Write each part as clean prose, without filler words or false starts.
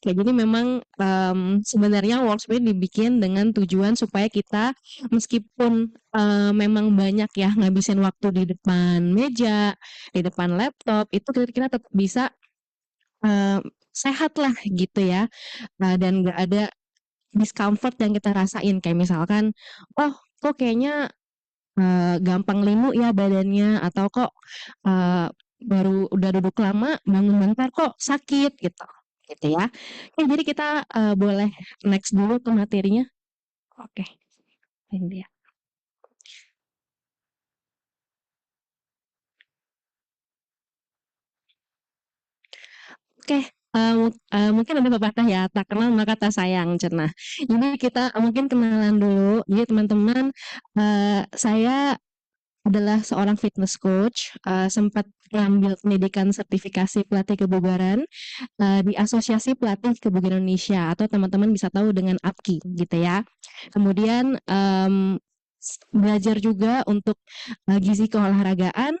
Kayak jadi memang sebenarnya workspace dibikin dengan tujuan supaya kita meskipun memang banyak ya ngabisin waktu di depan meja, di depan laptop, itu kita tetap bisa eh, sehat lah gitu ya. Dan nggak ada discomfort yang kita rasain kayak misalkan, oh kok kayaknya gampang linu ya badannya atau kok eee, baru udah duduk lama bangun bentar kok sakit gitu, gitu ya. Oke jadi kita, boleh next dulu ke materinya? Oke, ini dia. Oke, mungkin ada pepatah ya, "Tak kenal maka tak sayang," cenah. Jadi kita mungkin kenalan dulu. Jadi teman-teman, saya adalah seorang fitness coach, sempat ngambil pendidikan sertifikasi pelatih kebugaran, di Asosiasi Pelatih Kebugaran Indonesia atau teman-teman bisa tahu dengan APKI gitu ya. Kemudian, belajar juga untuk, gizi keolahragaan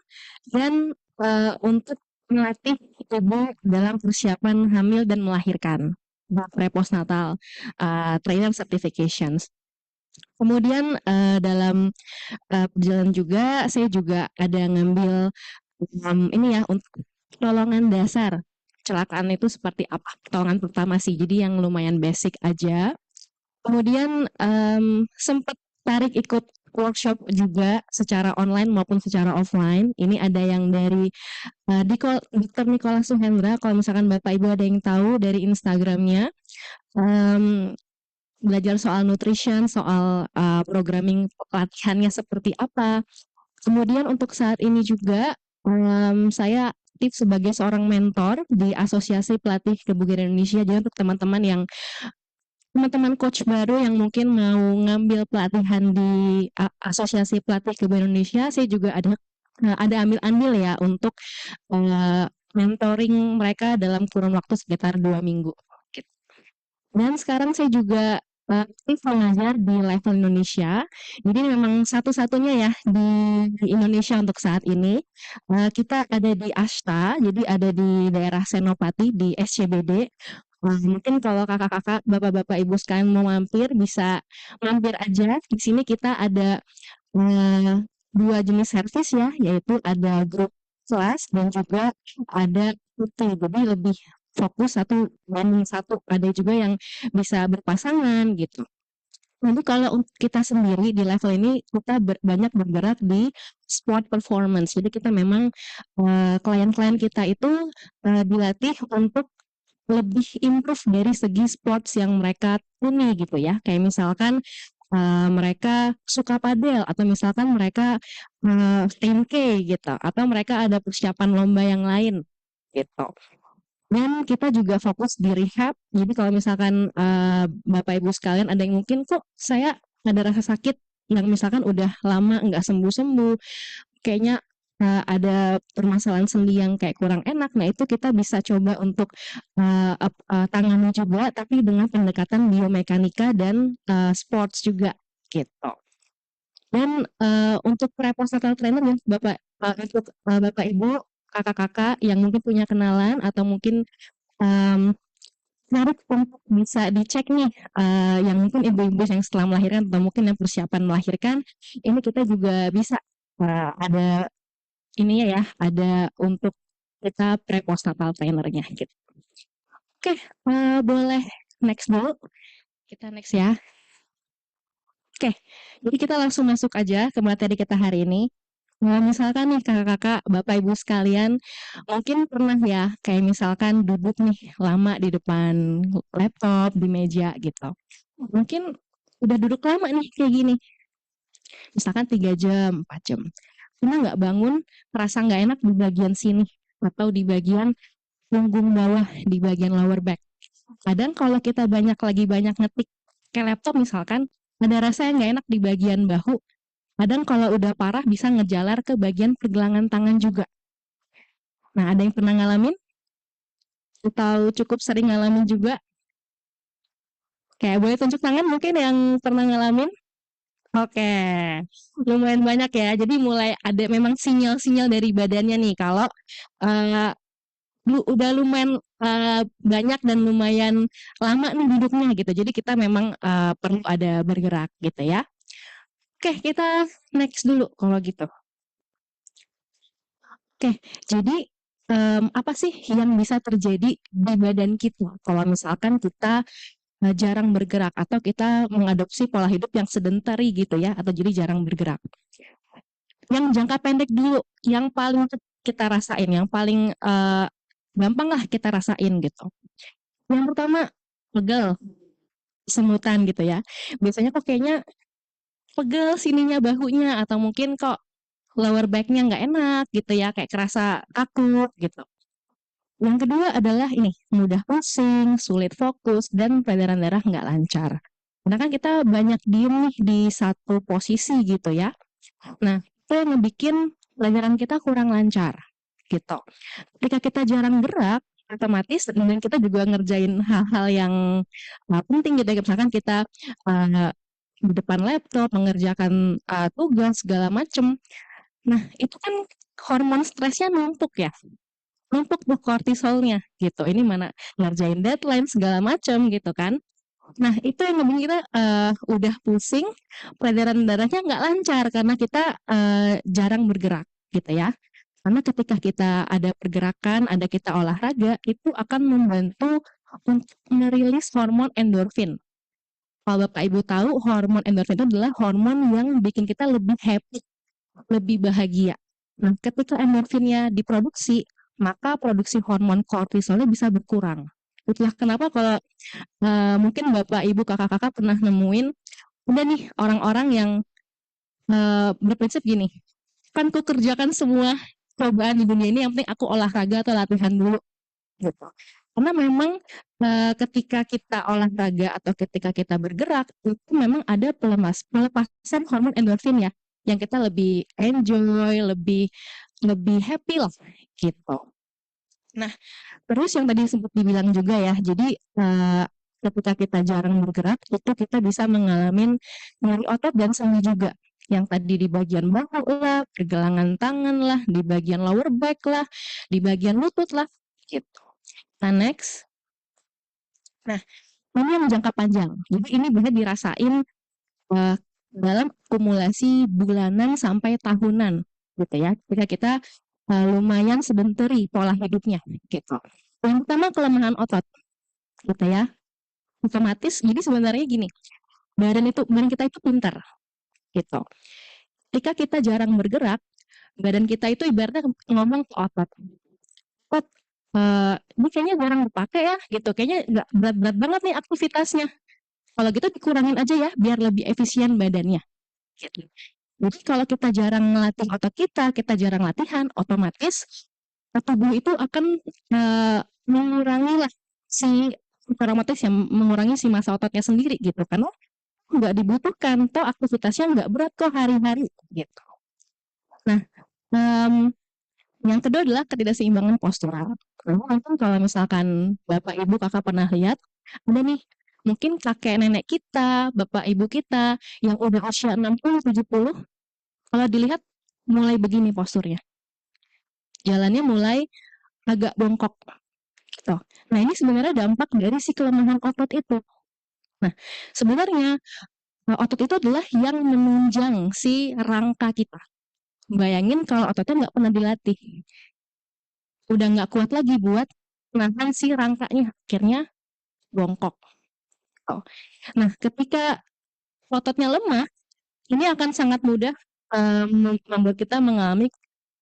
dan, untuk melatih ibu dalam persiapan hamil dan melahirkan, prepostnatal, trainer certifications. Kemudian, dalam perjalanan juga saya juga ada ngambil ini ya untuk pertolongan dasar kecelakaan itu seperti apa pertolongan pertama sih jadi yang lumayan basic aja kemudian sempat tarik ikut workshop juga secara online maupun secara offline ini ada yang dari Dr. Nicholas Suhendra kalau misalkan Bapak Ibu ada yang tahu dari Instagramnya em, belajar soal nutrition soal programming pelatihannya seperti apa. Kemudian untuk saat ini juga saya aktif sebagai seorang mentor di Asosiasi Pelatih Kebugaran Indonesia. Jadi untuk teman-teman yang teman-teman coach baru yang mungkin mau ngambil pelatihan di Asosiasi Pelatih Kebugaran Indonesia, saya juga ada ambil-ambil ya untuk mentoring mereka dalam kurun waktu sekitar 2 minggu. Gitu. Dan sekarang saya juga aktif mengajar di level Indonesia. Jadi memang satu-satunya ya di Indonesia untuk saat ini. Kita ada di Ashta, jadi ada di daerah Senopati di SCBD. Mungkin kalau kakak-kakak, bapak-bapak, ibu sekalian mau mampir, bisa mampir aja. Di sini kita ada eh, dua jenis servis ya, yaitu ada grup kelas dan juga ada PT. Jadi lebih fokus satu banding satu. Ada juga yang bisa berpasangan gitu. Nanti kalau untuk kita sendiri di level ini kita banyak bergerak di sport performance. Jadi kita memang klien-klien kita itu dilatih untuk lebih improve dari segi sports yang mereka tekuni gitu ya. Kayak misalkan mereka suka padel atau misalkan mereka 10K gitu atau mereka ada persiapan lomba yang lain gitu. Dan kita juga fokus di rehab. Jadi kalau misalkan Bapak Ibu sekalian ada yang mungkin kok saya ada rasa sakit yang misalkan udah lama nggak sembuh-sembuh, kayaknya ada permasalahan sendi yang kayak kurang enak. Nah itu kita bisa coba untuk tangani juga, tapi dengan pendekatan biomekanika dan sports juga gitu. Dan untuk preposnatal trainer ya Bapak untuk Bapak Ibu kakak-kakak yang mungkin punya kenalan atau mungkin um, menarik untuk bisa dicek nih yang mungkin ibu-ibu yang setelah melahirkan atau mungkin yang persiapan melahirkan ini kita juga bisa ada ininya ya ada untuk kita prepostatal trainernya gitu. Oke, boleh next dulu. Kita next ya. Oke, jadi kita langsung masuk aja ke materi kita hari ini. Nah, misalkan nih kakak-kakak, bapak ibu sekalian, mungkin pernah ya kayak misalkan duduk nih lama di depan laptop, di meja gitu. Mungkin udah duduk lama nih kayak gini, misalkan 3 jam, 4 jam. Pernah nggak bangun, merasa nggak enak di bagian sini, atau di bagian punggung bawah, di bagian lower back. Kadang kalau kita lagi banyak ngetik ke laptop misalkan, ada rasa yang nggak enak di bagian bahu. Kadang kalau udah parah bisa ngejalar ke bagian pergelangan tangan juga. Nah, ada yang pernah ngalamin? Atau cukup sering ngalamin juga? Kayak boleh tunjuk tangan mungkin yang pernah ngalamin? Oke, lumayan banyak ya. Jadi mulai ada memang sinyal-sinyal dari badannya nih kalau uh, udah lumayan banyak dan lumayan lama nih duduknya gitu. Jadi kita memang perlu ada bergerak gitu ya. Oke, kita next dulu kalau gitu. Oke, jadi apa sih yang bisa terjadi di badan kita kalau misalkan kita jarang bergerak atau kita mengadopsi pola hidup yang sedentary gitu ya, atau jadi jarang bergerak. Yang jangka pendek dulu, yang paling kita rasain, yang paling gampang lah kita rasain gitu. Yang pertama, pegel, semutan gitu ya. Biasanya kok kayaknya pegel sininya bahunya atau mungkin kok lower back-nya nggak enak gitu ya, kayak kerasa kaku gitu. Yang kedua adalah ini, mudah pusing, sulit fokus, dan peredaran darah nggak lancar. Karena kan kita banyak diem nih di satu posisi gitu ya. Nah, itu yang ngebikin pelajaran kita kurang lancar gitu. Ketika kita jarang gerak, otomatis dan kita juga ngerjain hal-hal yang penting gitu ya. Misalkan kita uh, di depan laptop mengerjakan tugas segala macem. Nah, itu kan hormon stresnya numpuk ya, numpuk tuh kortisolnya gitu. Ini mana ngerjain deadline segala macam gitu kan. Nah, itu yang ngebikin kita udah pusing, peredaran darahnya nggak lancar karena kita jarang bergerak gitu ya. Karena ketika kita ada pergerakan, ada kita olahraga, itu akan membantu untuk merilis hormon endorfin. Kalau Bapak Ibu tahu, hormon endorfin itu adalah hormon yang bikin kita lebih happy, lebih bahagia. Nah, ketika endorfinnya diproduksi, maka produksi hormon kortisolnya bisa berkurang. Itulah kenapa kalau mungkin Bapak, Ibu, kakak-kakak pernah nemuin, udah nih orang-orang yang berprinsip gini, kan ku kerjakan semua cobaan di dunia ini, yang penting aku olahraga atau latihan dulu gitu. Karena memang ketika kita olahraga atau ketika kita bergerak itu memang ada pelepasan hormon endorfin ya, yang kita lebih enjoy, lebih happy lah gitu. Nah, terus yang tadi sempat dibilang juga ya, jadi ketika kita jarang bergerak itu kita bisa mengalami nyeri otot dan sendi juga. Yang tadi di bagian bahu lah, pergelangan tangan lah, di bagian lower back lah, di bagian lutut lah, gitu. Nah, next. Nah, ini yang jangka panjang. Jadi ini bisa dirasain dalam akumulasi bulanan sampai tahunan, gitu ya. Ketika kita lumayan sedentary pola hidupnya, gitu. Yang pertama kelemahan otot, gitu ya. Otomatis, jadi sebenarnya gini, badan kita itu pintar, gitu. Ketika kita jarang bergerak, badan kita itu ibaratnya ngomong ke otot, otot, ini kayaknya jarang dipakai ya, gitu. Kayaknya nggak berat-berat banget nih aktivitasnya. Kalau gitu dikurangin aja ya, biar lebih efisien badannya. Gitu. Jadi kalau kita jarang melatih otot kita jarang latihan, otomatis tubuh itu akan mengurangi lah si otomatis yang mengurangi si massa ototnya sendiri gitu karena nggak dibutuhkan, toh aktivitasnya nggak berat kok hari-hari gitu. Nah, yang kedua adalah ketidakseimbangan postural. Mungkin kalau misalkan Bapak Ibu Kakak pernah lihat, ada nih mungkin kakek nenek kita, Bapak Ibu kita yang udah usia 60-70, kalau dilihat mulai begini posturnya. Jalannya mulai agak bongkok gitu. Nah, ini sebenarnya dampak dari si kelemahan otot itu. Nah, sebenarnya otot itu adalah yang menunjang si rangka kita. Bayangin kalau ototnya nggak pernah dilatih, udah nggak kuat lagi buat nahan si rangkanya, akhirnya bongkok. Oh. Nah, ketika ototnya lemah, ini akan sangat mudah membuat kita mengalami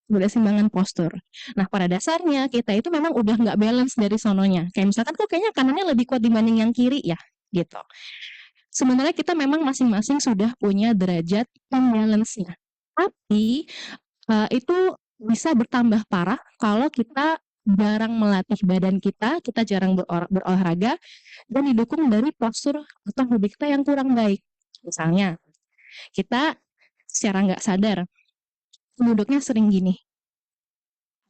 ketidakseimbangan postur. Nah, pada dasarnya kita itu memang udah nggak balance dari sononya. Kayak misalkan kok kayaknya kanannya lebih kuat dibanding yang kiri ya, gitu. Sebenarnya kita memang masing-masing sudah punya derajat imbalance-nya. Tapi itu bisa bertambah parah kalau kita jarang melatih badan kita jarang berolahraga, dan didukung dari postur atau hobi kita yang kurang baik. Misalnya, kita secara nggak sadar duduknya sering gini,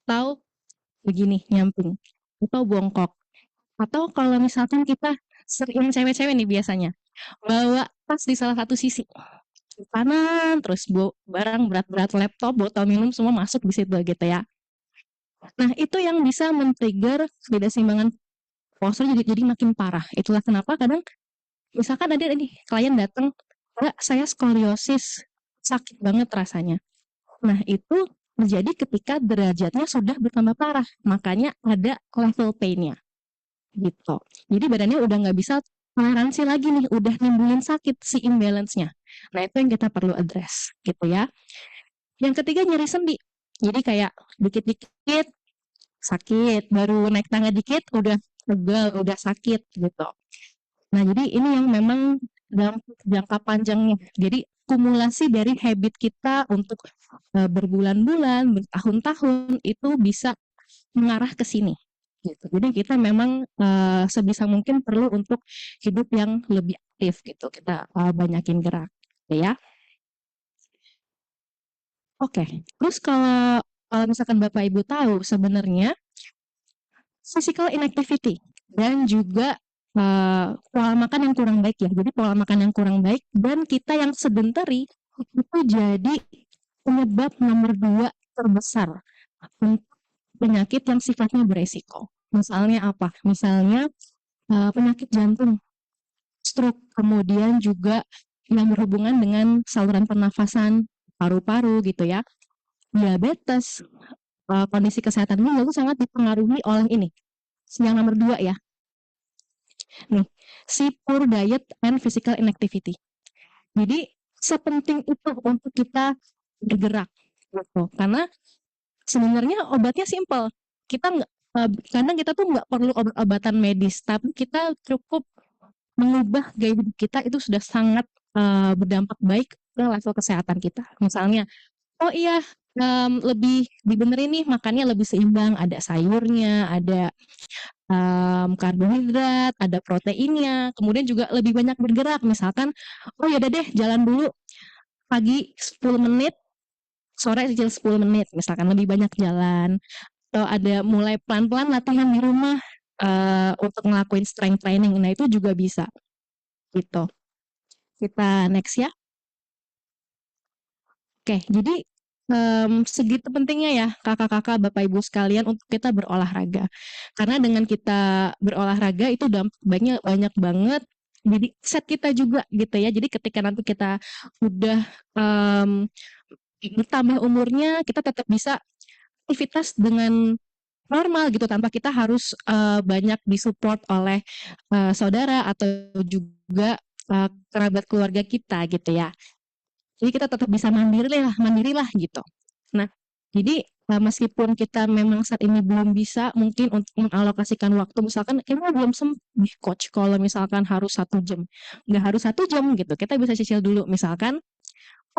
atau begini, nyamping, atau bongkok. Atau kalau misalkan kita sering cewek-cewek nih biasanya, bawa tas di salah satu sisi, kanan, terus barang berat-berat laptop, botol minum semua masuk di situ gitu ya. Nah, itu yang bisa men-trigger ketidakseimbangan postur jadi makin parah. Itulah kenapa kadang misalkan ada nih klien datang, "Mbak, saya skoliosis, sakit banget rasanya." Nah, itu terjadi ketika derajatnya sudah bertambah parah, makanya ada level pain-nya, gitu. Jadi badannya udah nggak bisa toleransi lagi nih, udah nimbulin sakit si imbalance-nya. Nah, itu yang kita perlu address, gitu ya. Yang ketiga nyeri sendi. Jadi kayak dikit-dikit sakit, baru naik tangga dikit udah pegal, udah sakit gitu. Nah, jadi ini yang memang dalam jangka panjangnya. Jadi kumulasi dari habit kita untuk berbulan-bulan, bertahun-tahun itu bisa mengarah ke sini. Gitu. Jadi kita memang sebisa mungkin perlu untuk hidup yang lebih aktif gitu. Kita banyakin gerak, gitu ya. Oke. Terus kalau misalkan Bapak Ibu tahu sebenarnya physical inactivity dan juga pola makan yang kurang baik ya. Jadi pola makan yang kurang baik dan kita yang sedentary itu jadi penyebab nomor 2 terbesar untuk penyakit yang sifatnya beresiko. Misalnya apa? Misalnya penyakit jantung, stroke, kemudian juga yang berhubungan dengan saluran pernafasan, paru-paru gitu ya. Diabetes, kondisi kesehatan ginjal itu sangat dipengaruhi oleh ini. Yang nomor 2 ya, nih, si poor diet and physical inactivity. Jadi sepenting itu untuk kita bergerak gitu. Karena sebenarnya obatnya simpel. Kita nggak kadang kita tuh nggak perlu obat-obatan medis, tapi kita cukup mengubah gaya hidup kita itu sudah sangat berdampak baik ke level kesehatan kita. Misalnya, oh iya lebih dibenerin nih makannya lebih seimbang, ada sayurnya, ada karbohidrat, ada proteinnya, kemudian juga lebih banyak bergerak. Misalkan, oh ya udah deh jalan dulu pagi 10 menit, sore kecil 10 menit, misalkan lebih banyak jalan. Atau ada mulai pelan-pelan latihan di rumah untuk ngelakuin strength training. Nah itu juga bisa gitu. Kita next ya. Oke, jadi segitu pentingnya ya kakak-kakak, bapak ibu sekalian untuk kita berolahraga. Karena dengan kita berolahraga itu dampaknya banyak banget. Jadi set kita juga gitu ya. Jadi ketika nanti kita udah bertambah umurnya, kita tetap bisa aktivitas dengan normal gitu tanpa kita harus banyak disupport oleh saudara atau juga kerabat keluarga kita gitu ya. Jadi kita tetap bisa mandiri lah gitu. Nah, jadi meskipun kita memang saat ini belum bisa mungkin untuk mengalokasikan waktu, misalkan kita belum sempat nih coach kalau misalkan harus 1 jam, nggak harus 1 jam gitu, kita bisa cicil dulu misalkan,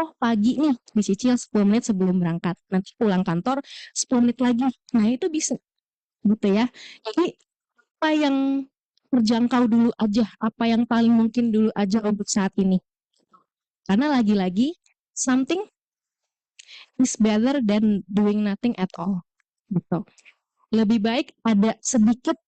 oh pagi nih dicicil 10 menit sebelum berangkat, nanti pulang kantor 10 menit lagi, nah itu bisa gitu ya. Jadi apa yang terjangkau dulu aja, apa yang paling mungkin dulu aja untuk saat ini, karena lagi-lagi something is better than doing nothing at all gitu. Lebih baik ada sedikit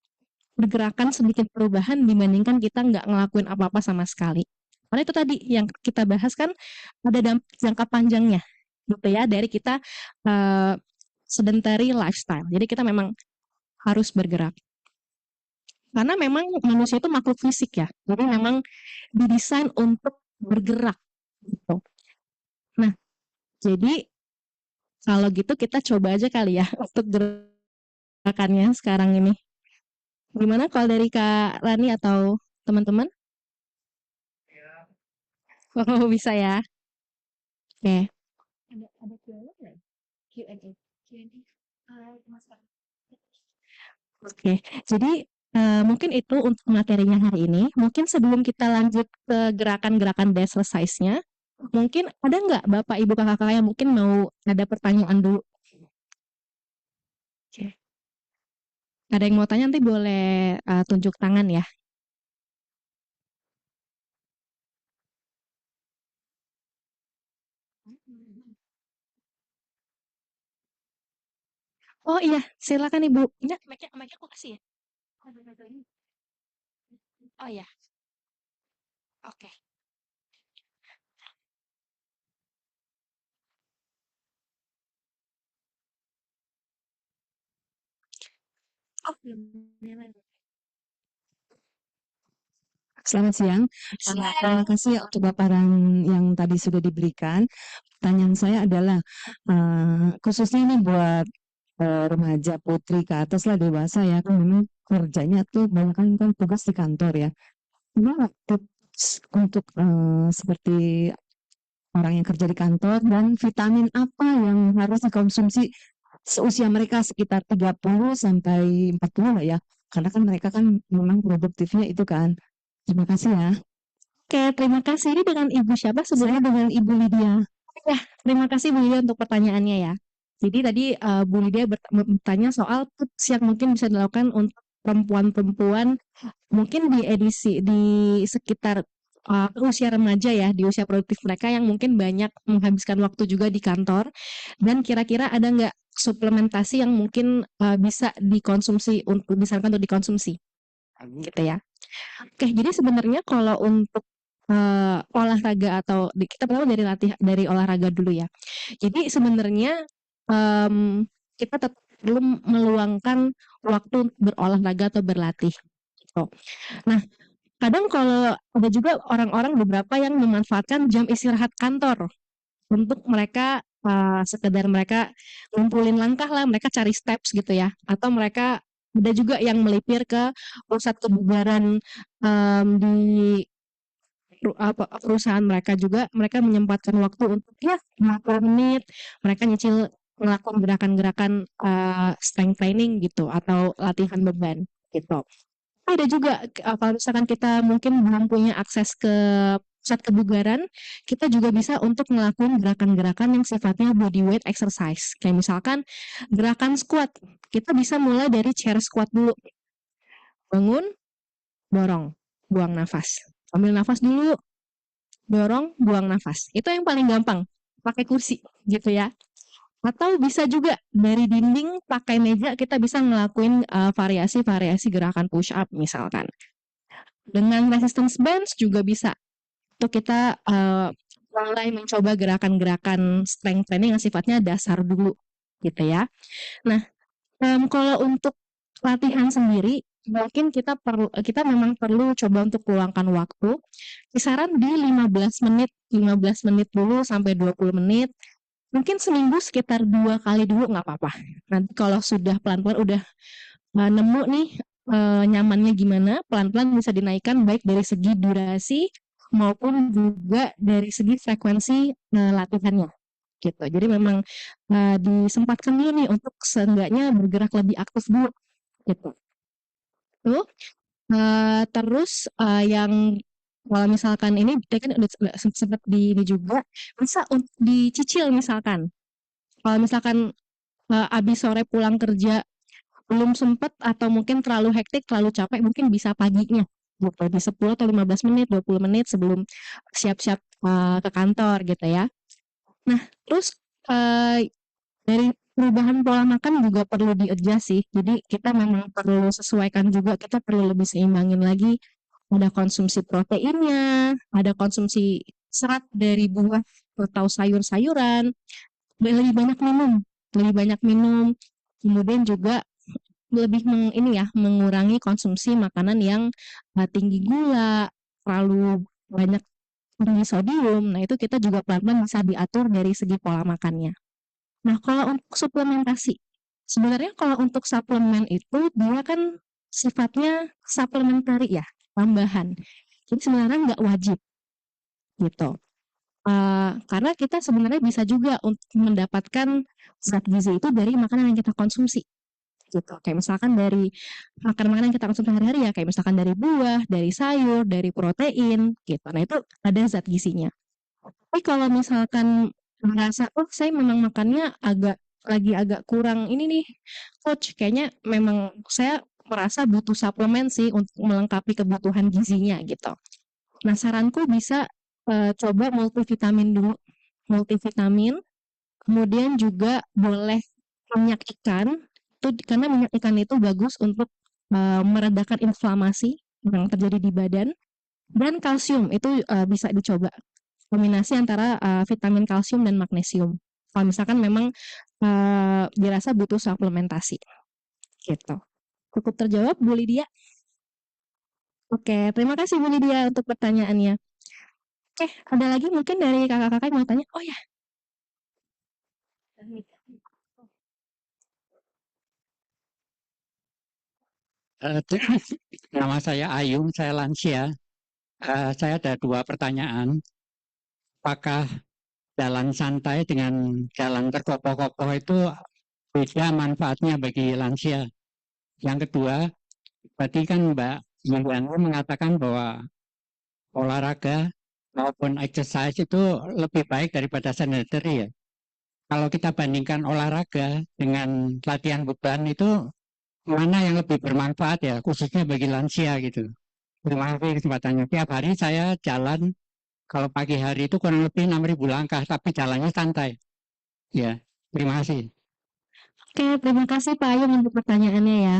pergerakan, sedikit perubahan dibandingkan kita nggak ngelakuin apa-apa sama sekali. Karena itu tadi yang kita bahas kan ada jangka panjangnya gitu ya dari kita uh, sedentary lifestyle. Jadi kita memang harus bergerak. Karena memang manusia itu makhluk fisik ya. Jadi memang didesain untuk bergerak gitu. Nah, jadi kalau gitu kita coba aja kali ya untuk gerakannya sekarang ini. Gimana kalau dari Kak Rani atau teman-teman? Oh, bisa ya. Oke. Ada Q&A nggak? Q&A. Oke. Jadi mungkin itu untuk materinya hari ini. Mungkin sebelum kita lanjut ke gerakan-gerakan dash exercise-nya, mungkin ada nggak Bapak, Ibu, Kakak yang mungkin mau ada pertanyaan dulu? Oke. Ada yang mau tanya nanti boleh tunjuk tangan ya. Oh iya, silakan Ibu. Ini mic-nya aku kasih ya. Oh iya, oke. Oh, selamat siang. Terima kasih untuk paparan yang tadi sudah diberikan. Pertanyaan saya adalah khususnya ini buat remaja, putri ke atas lah, dewasa ya, kan memang kerjanya tuh banyak kan tugas di kantor ya. Gimana tips untuk seperti orang yang kerja di kantor, dan vitamin apa yang harus dikonsumsi seusia mereka sekitar 30 sampai 40 lah ya. Karena kan mereka kan memang produktifnya itu kan. Terima kasih ya. Oke, terima kasih. Ini dengan Ibu siapa? Sebenarnya dengan Ibu Lydia. Ya, terima kasih Bu Lydia untuk pertanyaannya ya. Jadi tadi Bu Lydia bertanya soal tips yang mungkin bisa dilakukan untuk perempuan-perempuan mungkin di sekitar usia remaja ya, di usia produktif mereka yang mungkin banyak menghabiskan waktu juga di kantor, dan kira-kira ada nggak suplementasi yang mungkin bisa dikonsumsi, untuk disarankan untuk dikonsumsi gitu ya. Oke, jadi sebenarnya kalau untuk olahraga atau kita pertama dari olahraga dulu ya. Jadi sebenarnya kita tetap perlu meluangkan waktu untuk berolahraga atau berlatih gitu. Nah, kadang kalau ada juga orang-orang beberapa yang memanfaatkan jam istirahat kantor untuk mereka sekedar mereka ngumpulin langkah lah, mereka cari steps gitu ya, atau mereka ada juga yang melipir ke pusat kebugaran di perusahaan mereka juga, mereka menyempatkan waktu untuk ya 50 menit, mereka nyicil melakukan gerakan-gerakan strength training gitu atau latihan beban gitu. Ada juga kalau misalkan kita mungkin belum punya akses ke pusat kebugaran, kita juga bisa untuk melakukan gerakan-gerakan yang sifatnya body weight exercise. Kayak misalkan gerakan squat, kita bisa mulai dari chair squat dulu. Bangun, dorong, buang nafas. Ambil nafas dulu, dorong, buang nafas. Itu yang paling gampang, pakai kursi gitu ya. Atau bisa juga dari dinding pakai meja kita bisa ngelakuin variasi-variasi gerakan push up misalkan. Dengan resistance bands juga bisa. Itu kita mulai mencoba gerakan-gerakan strength training yang sifatnya dasar dulu gitu ya. Nah, kalau untuk latihan sendiri mungkin kita memang perlu coba untuk luangkan waktu kisaran di 15 menit dulu sampai 20 menit. Mungkin seminggu sekitar 2 kali dulu nggak apa-apa. Nanti kalau sudah pelan-pelan udah nemu nih nyamannya gimana, pelan-pelan bisa dinaikkan baik dari segi durasi maupun juga dari segi frekuensi latihannya gitu. Jadi memang disempatkan dulu nih untuk seenggaknya bergerak lebih aktif dulu gitu. Tuh. Terus yang kalau misalkan ini kan udah sempat di ini juga bisa untuk dicicil misalkan. Kalau misalkan abis sore pulang kerja belum sempet atau mungkin terlalu hektik, terlalu capek, mungkin bisa paginya gitu di 10 atau 15 menit, 20 menit sebelum siap-siap ke kantor gitu ya. Nah, terus dari perubahan pola makan juga perlu di-adjust sih. Jadi kita memang perlu sesuaikan juga, kita perlu lebih seimbangin lagi. Ada konsumsi proteinnya, ada konsumsi serat dari buah atau sayur-sayuran, lebih banyak minum, kemudian juga ini ya, mengurangi konsumsi makanan yang tinggi gula, terlalu banyak tinggi sodium. Nah, itu kita juga pelan-pelan bisa diatur dari segi pola makannya. Nah, kalau untuk suplementasi, sebenarnya kalau untuk suplemen itu dia kan sifatnya supplementary ya, tambahan. Jadi sebenarnya nggak wajib gitu. Karena kita sebenarnya bisa juga untuk mendapatkan zat gizi itu dari makanan yang kita konsumsi gitu. Kayak misalkan dari makanan-makanan yang kita konsumsi sehari-hari ya, kayak misalkan dari buah, dari sayur, dari protein gitu. Nah, itu ada zat gizinya. Tapi kalau misalkan merasa, oh saya memang makannya agak kurang ini nih, coach, kayaknya memang saya merasa butuh suplemen sih untuk melengkapi kebutuhan gizinya gitu. Nah, saranku bisa coba multivitamin dulu, multivitamin, kemudian juga boleh minyak ikan, itu karena minyak ikan itu bagus untuk meredakan inflamasi yang terjadi di badan, dan kalsium itu bisa dicoba kombinasi antara vitamin kalsium dan magnesium. Kalau misalkan memang dirasa butuh suplementasi gitu. Cukup terjawab, Bu Lydia? Oke, terima kasih Bu Lydia untuk pertanyaannya. Oke, ada lagi mungkin dari kakak-kakak yang mau tanya? Oh ya. Nama saya Ayung, saya lansia. Saya ada 2 pertanyaan. Apakah jalan santai dengan jalan terkopoh-kopoh itu beda manfaatnya bagi lansia? Yang kedua, tadi kan Mbak Yuliani mengatakan bahwa olahraga maupun exercise itu lebih baik daripada sedentary ya. Kalau kita bandingkan olahraga dengan latihan beban itu mana yang lebih bermanfaat ya, khususnya bagi lansia gitu. Terima kasih kesempatannya. Tiap hari saya jalan, kalau pagi hari itu kurang lebih 6.000 langkah, tapi jalannya santai. Ya, terima kasih. Oke, terima kasih Pak Ayung untuk pertanyaannya ya.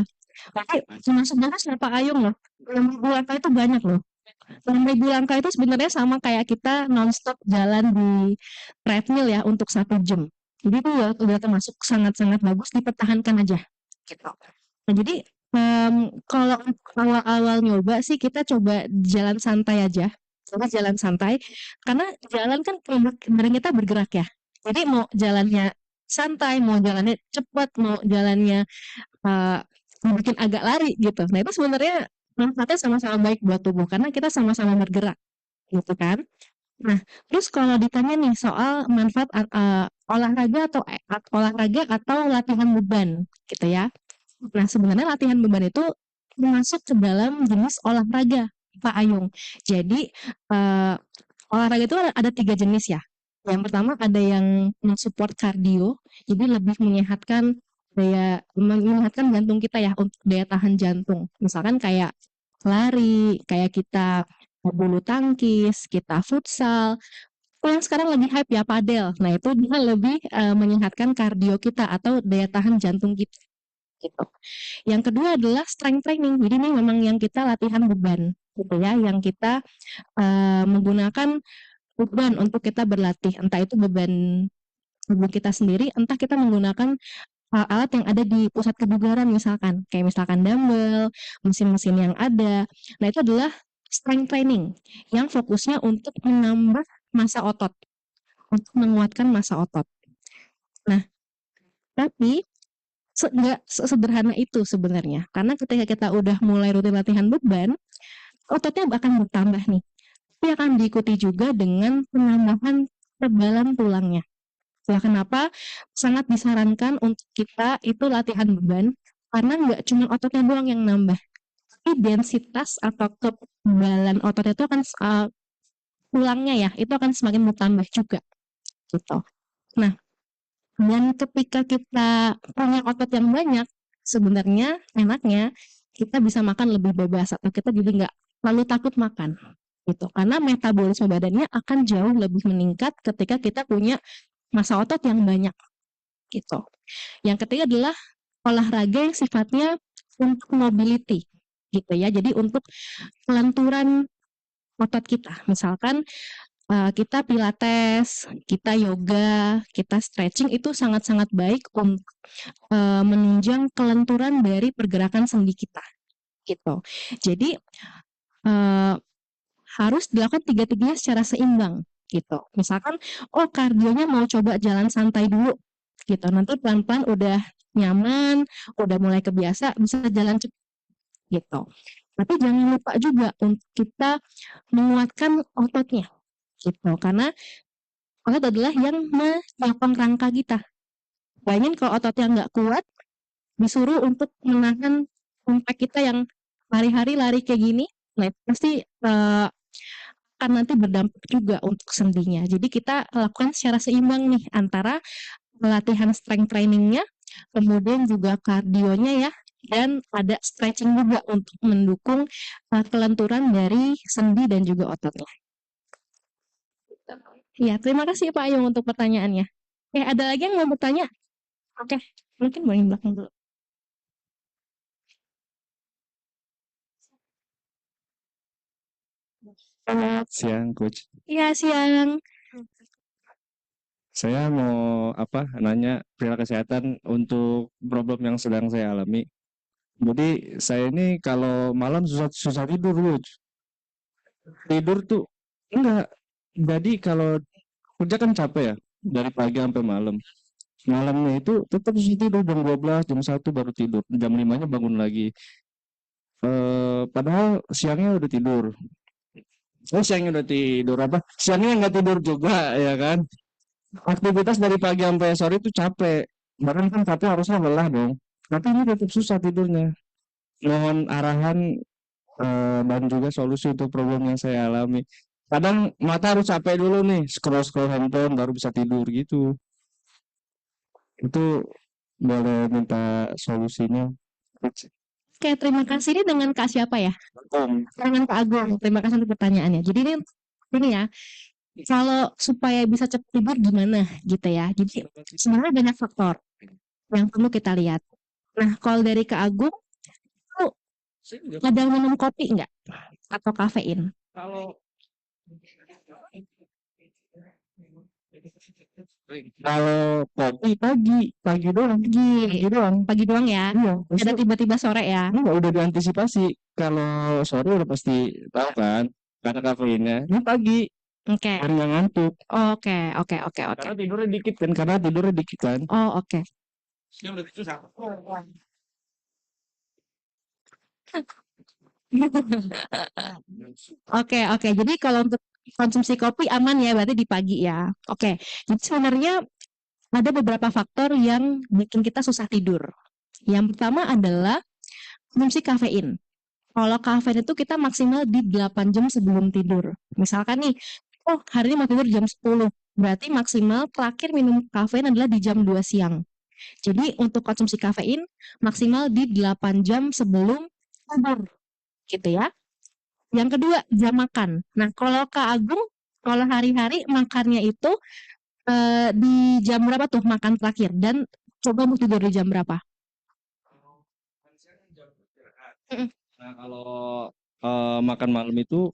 Oke, sebenarnya Pak Ayung loh, 6.000 langkah itu banyak loh. 6.000 langkah itu sebenarnya sama kayak kita nonstop jalan di treadmill ya untuk 1 jam. Jadi itu ya udah termasuk sangat-sangat bagus, dipertahankan aja. Gitu. Nah, jadi kalau awal-awal nyoba sih kita coba jalan santai aja. Coba jalan santai, karena jalan kan badan kita bergerak ya. Jadi mau jalannya santai, mau jalannya cepat, mau jalannya uh, bikin agak lari gitu. Nah itu sebenarnya manfaatnya sama-sama baik buat tubuh karena kita sama-sama bergerak gitu kan. Nah, terus kalau ditanya nih soal manfaat olahraga atau latihan beban gitu ya. Nah, sebenarnya latihan beban itu masuk ke dalam jenis olahraga, Pak Ayung. Jadi, olahraga itu ada 3 jenis ya. Yang pertama ada yang mensupport kardio, jadi lebih menyehatkan jantung kita ya, untuk daya tahan jantung. Misalkan kayak lari, kayak kita bulu tangkis, kita futsal, yang sekarang lagi hype ya padel. Nah, itu dia lebih menyehatkan kardio kita atau daya tahan jantung kita gitu. Yang kedua adalah strength training. Jadi ini memang yang kita latihan beban gitu ya, yang kita menggunakan beban untuk kita berlatih, entah itu beban tubuh kita sendiri, entah kita menggunakan alat yang ada di pusat kebugaran misalkan, kayak misalkan dumbbell, mesin-mesin yang ada. Nah, itu adalah strength training yang fokusnya untuk menambah massa otot, untuk menguatkan massa otot. Nah, tapi nggak sesederhana itu sebenarnya, karena ketika kita udah mulai rutin latihan beban, ototnya akan bertambah nih, tapi akan diikuti juga dengan penambahan ketebalan tulangnya. Nah, kenapa sangat disarankan untuk kita itu latihan beban, karena nggak cuma ototnya doang yang nambah, tapi densitas atau ketebalan ototnya itu akan tulangnya ya, itu akan semakin bertambah juga gitu. Nah, dan ketika kita punya otot yang banyak, sebenarnya enaknya kita bisa makan lebih bebas atau kita jadi nggak terlalu takut makan gitu. Karena metabolisme badannya akan jauh lebih meningkat ketika kita punya massa otot yang banyak gitu. Yang ketiga adalah olahraga yang sifatnya untuk mobility gitu ya. Jadi untuk kelenturan otot kita. Misalkan kita pilates, kita yoga, kita stretching itu sangat-sangat baik untuk menunjang kelenturan dari pergerakan sendi kita gitu. Jadi harus dilakukan tiga-tiganya secara seimbang gitu. Misalkan kardionya mau coba jalan santai dulu gitu. Nanti pelan-pelan udah nyaman, udah mulai kebiasa bisa jalan cepat gitu. Tapi jangan lupa juga untuk kita menguatkan ototnya gitu. Karena otot adalah yang menyokong rangka kita. Bayangin kalau ototnya nggak kuat, disuruh untuk menahan impact kita yang hari-hari lari kayak gini, nah itu pasti akan nanti berdampak juga untuk sendinya. Jadi kita lakukan secara seimbang nih antara latihan strength trainingnya, kemudian juga kardionya ya, dan ada stretching juga untuk mendukung kelenturan dari sendi dan juga ototnya. Ya, terima kasih Pak Ayung untuk pertanyaannya. Ada lagi yang mau bertanya? Oke, mungkin boleh belakang dulu. Selamat siang, Coach. Iya, siang. Saya mau nanya perihal kesehatan untuk problem yang sedang saya alami. Jadi saya ini kalau malam susah tidur, Coach. Tidur tuh enggak. Jadi kalau kerja kan capek ya, dari pagi sampai malam. Malamnya itu tetap susah tidur jam 12, jam 1 baru tidur. Jam 5-nya bangun lagi. Padahal siangnya udah tidur. Siangnya udah tidur apa? Siangnya nggak tidur juga ya kan? Aktivitas dari pagi sampai sore itu capek. Bahkan kan capek harusnya lelah dong. Tapi ini tetap susah tidurnya. Mohon arahan dan juga solusi untuk problem yang saya alami. Kadang mata harus capek dulu nih, scroll-scroll handphone baru bisa tidur gitu. Itu boleh minta solusinya. Oke, terima kasih. Ini dengan Kak siapa ya? Om, Dengan Kak Agung. Terima kasih untuk pertanyaannya. Jadi ini ya, kalau supaya bisa cepat tidur gimana gitu ya. Jadi sebenarnya banyak faktor yang perlu kita lihat. Nah, kalau dari Kak Agung, tuh ada minum kopi nggak? Atau kafein? kalau kopi pagi doang, pagi doang. Pagi doang ya. Iya, Ada maksudnya tiba-tiba sore ya. enggak udah diantisipasi. Kalau sore udah pasti tahu kan, karena kafeinnya. Ini pagi, Oke. biar nggak ngantuk. Oke, oke, oke, oke. Karena tidurnya dikit kan. Oh, oke. Oke, oke. Jadi kalau untuk konsumsi kopi aman ya, berarti di pagi ya. Oke. Jadi sebenarnya ada beberapa faktor yang bikin kita susah tidur. Yang pertama adalah konsumsi kafein. Kalau kafein itu kita maksimal di 8 jam sebelum tidur. Misalkan nih, oh hari ini mau tidur jam 10. Berarti maksimal terakhir minum kafein adalah di jam 2 siang. Jadi untuk konsumsi kafein maksimal di 8 jam sebelum tidur. Gitu ya. Yang kedua, jam makan. Nah, kalau Kak Agung, kalau hari-hari makannya itu di jam berapa tuh makan terakhir? Dan coba mau tidur di jam berapa? Mm-mm. Nah, kalau makan malam itu,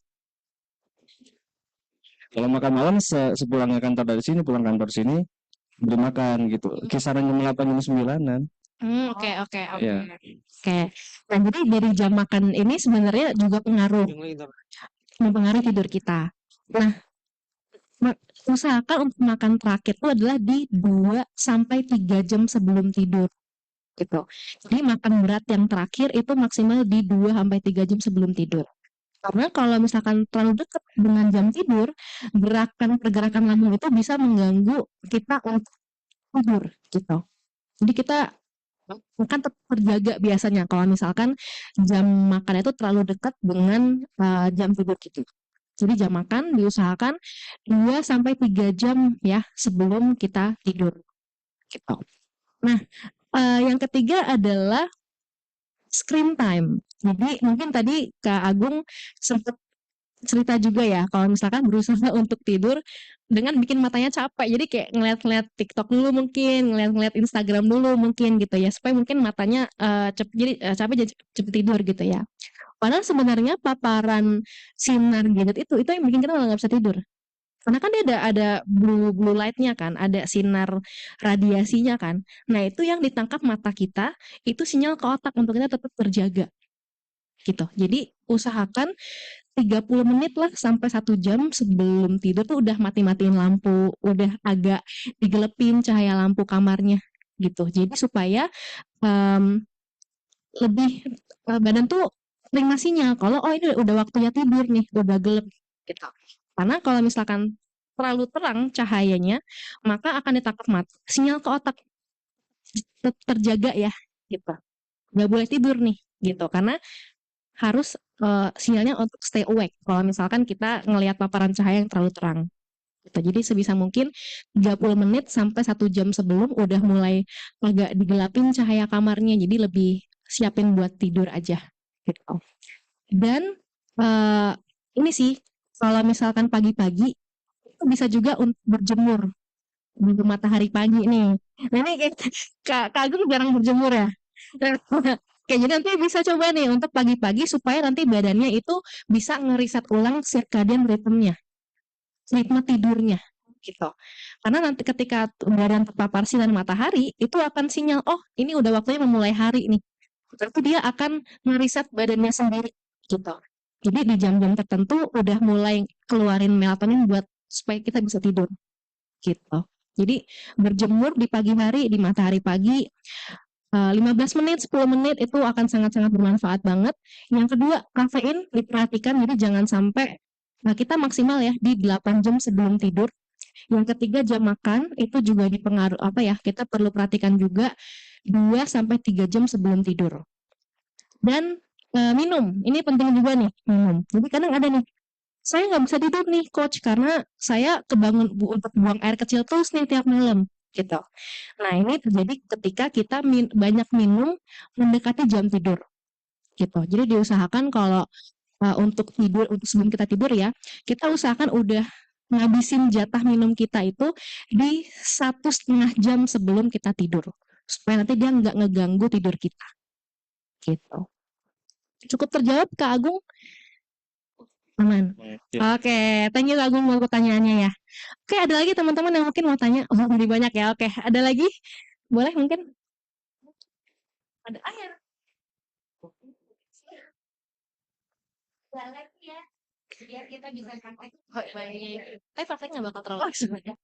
kalau makan malam sepulangnya kantor dari sini, pulang kantor sini, beli makan gitu. Kisaran jam 8 jam 9-an. Oke, oke, oke. Iya. Oke. Nah, jadi dari jam makan ini sebenarnya juga mempengaruhi tidur kita. Nah, usahakan untuk makan terakhir itu adalah di 2 sampai 3 jam sebelum tidur gitu. Jadi makan berat yang terakhir itu maksimal di 2 sampai 3 jam sebelum tidur. Karena kalau misalkan terlalu dekat dengan jam tidur, pergerakan lambung itu bisa mengganggu kita untuk tidur gitu. Jadi kita akan tetap terjaga biasanya kalau misalkan jam makan itu terlalu dekat dengan jam tidur kita. Jadi jam makan diusahakan 2 sampai 3 jam ya sebelum kita tidur gitu. Nah, yang ketiga adalah screen time. Jadi mungkin tadi Kak Agung sempat cerita juga ya kalau misalkan berusaha untuk tidur dengan bikin matanya capek. Jadi kayak ngeliat-ngeliat TikTok dulu mungkin, ngeliat-ngeliat Instagram dulu mungkin gitu ya supaya mungkin matanya capek jadi cepet tidur gitu ya. Padahal sebenarnya paparan sinar gadget itu yang bikin kita malah nggak bisa tidur. Karena kan dia ada blue light-nya kan, ada sinar radiasinya kan. Nah, itu yang ditangkap mata kita, itu sinyal ke otak untuk kita tetap terjaga. Gitu. Jadi usahakan 30 menit lah sampai 1 jam sebelum tidur tuh udah mati-matiin lampu, udah agak digelepin cahaya lampu kamarnya gitu. Jadi supaya lebih badan tuh terima sinyal kalau oh ini udah waktunya tidur nih, udah gelap gitu. Karena kalau misalkan terlalu terang cahayanya, maka akan ditangkap mata sinyal ke otak terjaga ya gitu. Nggak boleh tidur nih gitu karena harus sinyalnya untuk stay awake kalau misalkan kita ngelihat paparan cahaya yang terlalu terang. Gitu. Jadi sebisa mungkin 30 menit sampai 1 jam sebelum udah mulai agak digelapin cahaya kamarnya jadi lebih siapin buat tidur aja gitu. Dan ini sih kalau misalkan pagi-pagi itu bisa juga untuk berjemur di matahari pagi nih. Nah ini kayak Kak Agung jarang berjemur ya. Kayak jadi nanti bisa coba nih untuk pagi-pagi supaya nanti badannya itu bisa ngeriset ulang circadian rhythm-nya, ritme tidurnya gitu. Karena nanti ketika badan terpapar sinar matahari itu akan sinyal oh ini udah waktunya memulai hari nih. Berarti dia akan ngeriset badannya sendiri gitu. Jadi di jam-jam tertentu udah mulai keluarin melatonin buat supaya kita bisa tidur gitu. Jadi berjemur di pagi hari, di matahari pagi, 15 menit, 10 menit itu akan sangat-sangat bermanfaat banget. Yang kedua, kafein diperhatikan, jadi jangan sampai kita maksimal ya di 8 jam sebelum tidur. Yang ketiga, jam makan itu juga dipengaruhi kita perlu perhatikan juga 2 sampai 3 jam sebelum tidur. Dan minum, ini penting juga nih, minum. Jadi kadang ada nih, saya nggak bisa tidur nih coach karena saya kebangun untuk buang air kecil terus nih tiap malam gitu. Nah ini terjadi ketika kita banyak minum mendekati jam tidur gitu. Jadi diusahakan kalau untuk tidur, untuk sebelum kita tidur ya, kita usahakan udah ngabisin jatah minum kita itu di 1,5 jam sebelum kita tidur supaya nanti dia nggak ngeganggu tidur kita gitu. Cukup terjawab Kak Agung? Aman. Ya. Oke, thank you Kak Agung buat pertanyaannya ya. Oke, ada lagi teman-teman yang mungkin mau tanya? Oh, lebih banyak ya. Oke, ada lagi? Boleh mungkin? Ada air. Ada lagi ya. Biar kita bisa praktek. Oh, baik. Tapi prakteknya nggak bakal terlalu sebenarnya.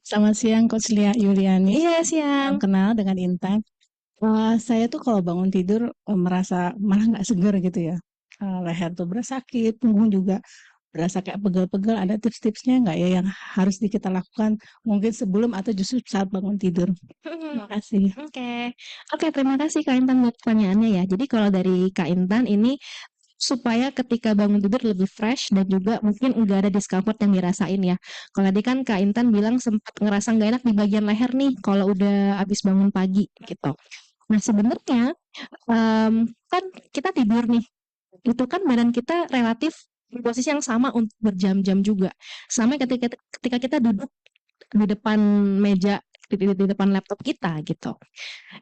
Selamat siang, Coach Lia Yuliani. Iya, Salam siang. kenal dengan Intan. Saya tuh kalau bangun tidur merasa malah nggak seger gitu ya. Leher tuh berasa sakit, punggung juga berasa kayak pegel-pegel. Ada tips-tipsnya nggak ya yang harus kita lakukan mungkin sebelum atau justru saat bangun tidur? Terima kasih. Oke, terima kasih Kak Intan buat pertanyaannya ya. Jadi kalau dari Kak Intan ini supaya ketika bangun tidur lebih fresh dan juga mungkin enggak ada discomfort yang dirasain ya. Kalau tadi kan Kak Intan bilang sempat ngerasa nggak enak di bagian leher nih kalau udah habis bangun pagi gitu. Nah sebenarnya kan kita tidur nih, itu kan badan kita relatif di posisi yang sama untuk berjam-jam juga. Sama ketika kita duduk di depan meja di depan laptop kita gitu.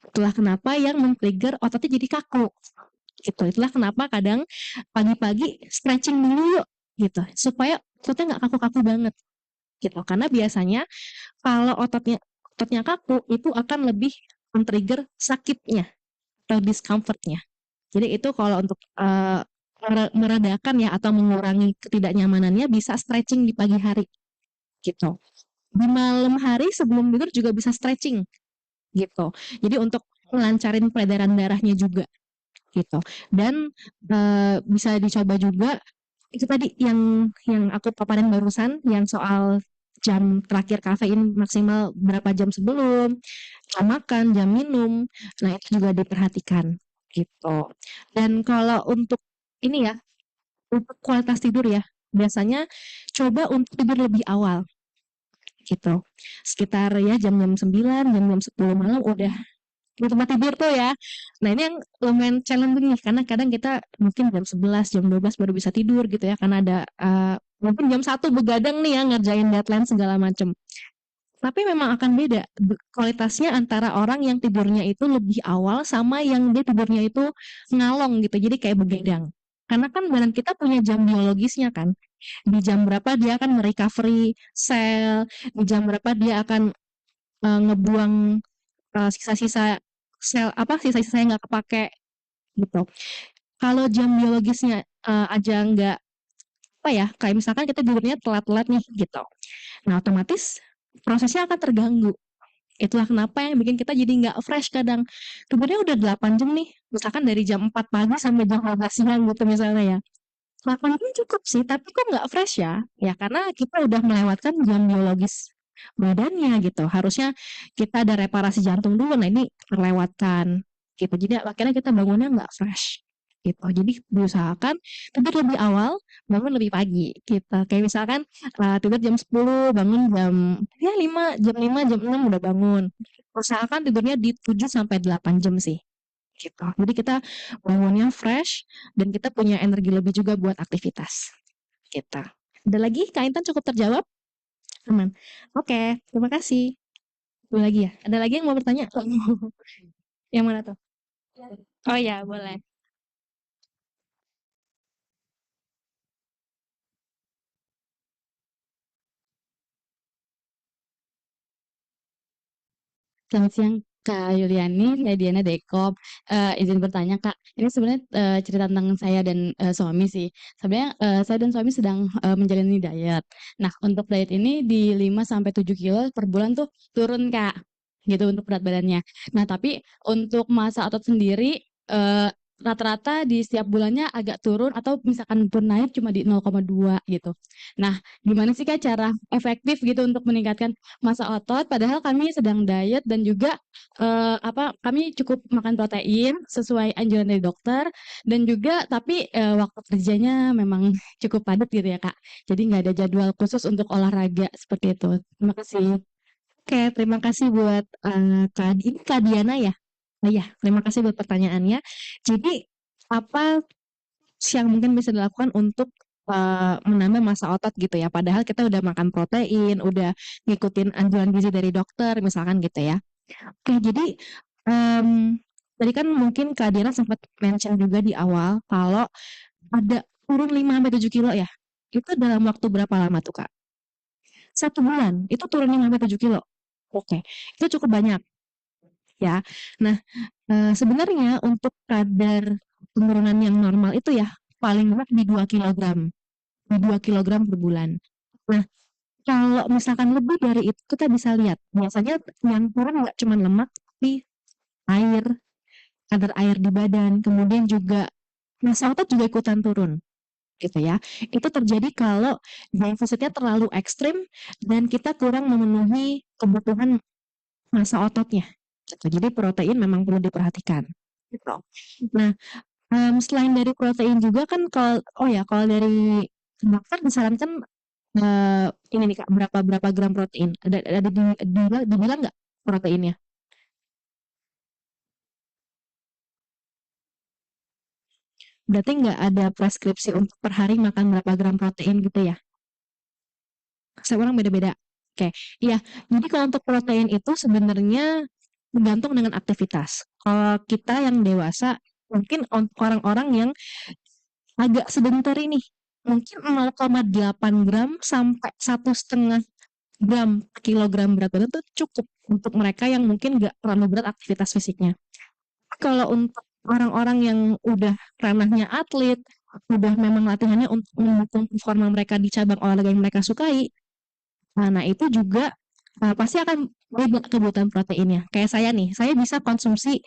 Itulah kenapa yang men-trigger ototnya jadi kaku gitu. Itulah kenapa kadang pagi-pagi stretching dulu yuk gitu supaya ototnya nggak kaku-kaku banget gitu. Karena biasanya kalau ototnya kaku itu akan lebih men-trigger sakitnya atau discomfortnya. Jadi itu kalau untuk meredakan ya atau mengurangi ketidaknyamanannya bisa stretching di pagi hari gitu. Di malam hari sebelum tidur juga bisa stretching gitu. Jadi untuk melancarin peredaran darahnya juga gitu. Dan bisa dicoba juga itu tadi yang aku paparin barusan yang soal jam terakhir kafein maksimal berapa jam sebelum, jam makan, jam minum. Nah, itu juga diperhatikan gitu. Dan kalau untuk ini ya, untuk kualitas tidur ya, biasanya coba untuk tidur lebih awal gitu. Sekitar ya jam-jam 9, jam-jam 10 malam udah di tempat tidur tuh ya. Nah ini yang lumayan challenging nih karena kadang kita mungkin jam 11, jam 12 baru bisa tidur gitu ya karena ada mungkin jam 1 begadang nih ya ngerjain deadline segala macem. Tapi memang akan beda kualitasnya antara orang yang tidurnya itu lebih awal sama yang dia tidurnya itu ngalong gitu. Jadi kayak begadang. Karena kan badan kita punya jam biologisnya kan. Di jam berapa dia akan merecovery sel, di jam berapa dia akan ngebuang sisa-sisa sel sisa-sisa yang nggak kepake gitu. Kalau jam biologisnya aja nggak kayak misalkan kita tidurnya telat-telat nih gitu. Nah otomatis prosesnya akan terganggu. Itulah kenapa yang bikin kita jadi nggak fresh kadang. Tidurnya udah 8 jam nih, misalkan dari jam 4 pagi sampai jam 12 siang gitu misalnya ya. 8 jam cukup sih, tapi kok nggak fresh ya? Ya karena kita udah melewatkan jam biologis badannya gitu. Harusnya kita ada reparasi jantung dulu, nah ini terlewatkan gitu. Jadi akhirnya kita bangunnya nggak fresh gitu. Jadi diusahakan tidur lebih awal, bangun lebih pagi gitu. Kayak misalkan tidur jam 10, bangun jam 5, jam 6 udah bangun. Usahakan tidurnya di 7 sampai 8 jam sih gitu. Jadi kita bangunnya fresh dan kita punya energi lebih juga buat aktivitas kita. Ada lagi Kak Intan cukup terjawab? Aman. Oke, terima kasih. Ada lagi ya? Ada lagi yang mau bertanya? Yang mana tuh? Oh ya, boleh. Selamat siang Kak Yuliani, saya Diana Dekom. Izin bertanya Kak, ini sebenarnya cerita tentang saya dan suami sih. Sebenarnya saya dan suami sedang menjalani diet. Nah, untuk diet ini di 5 sampai 7 kilo per bulan tuh turun Kak, gitu untuk berat badannya. Nah, tapi untuk massa otot sendiri rata-rata di setiap bulannya agak turun atau misalkan pun naik cuma di 0,2 gitu. Nah, gimana sih Kak cara efektif gitu untuk meningkatkan massa otot? Padahal kami sedang diet dan juga kami cukup makan protein sesuai anjuran dari dokter dan juga tapi waktu kerjanya memang cukup padat gitu ya Kak. Jadi nggak ada jadwal khusus untuk olahraga seperti itu. Terima kasih. Oke, terima kasih buat Kak Diana ya. Oh iya, terima kasih buat pertanyaannya. Jadi apa yang mungkin bisa dilakukan untuk menambah massa otot gitu ya? Padahal kita udah makan protein, udah ngikutin anjuran gizi dari dokter, misalkan gitu ya. Oke, jadi em, tadi kan mungkin Kak Diana sempat mention juga di awal kalau ada turun 5 sampai 7 kilo ya. Itu dalam waktu berapa lama tuh Kak? 1 bulan, itu turun 5 sampai 7 kilo. Oke, itu cukup banyak ya. Nah, sebenarnya untuk kadar penurunan yang normal itu ya paling banyak di 2 kilogram, di 2 kilogram per bulan. Nah, kalau misalkan lebih dari itu kita bisa lihat biasanya yang turun nggak cuma lemak tapi air, kadar air di badan, kemudian juga massa otot juga ikutan turun gitu ya. Itu terjadi kalau defisitnya terlalu ekstrim dan kita kurang memenuhi kebutuhan massa ototnya. Gitu. Jadi protein memang perlu diperhatikan. Gitu. Nah, selain dari protein juga kan kalau dari dokter disarankan ini nih Kak, berapa gram protein? Ada dibilang nggak proteinnya? Berarti nggak ada preskripsi untuk per hari makan berapa gram protein gitu ya? Setiap orang beda-beda. Oke, iya. Jadi kalau untuk protein itu sebenarnya tergantung dengan aktivitas. Kalau kita yang dewasa, mungkin orang-orang yang agak sedentar ini, mungkin 0,8 gram sampai 1,5 gram per kilogram berat badan itu cukup untuk mereka yang mungkin nggak terlalu berat aktivitas fisiknya. Kalau untuk orang-orang yang udah ranahnya atlet, udah memang latihannya untuk mendukung performa mereka di cabang olahraga yang mereka sukai, nah itu juga pasti akan beda kebutuhan proteinnya. Kayak saya nih, saya bisa konsumsi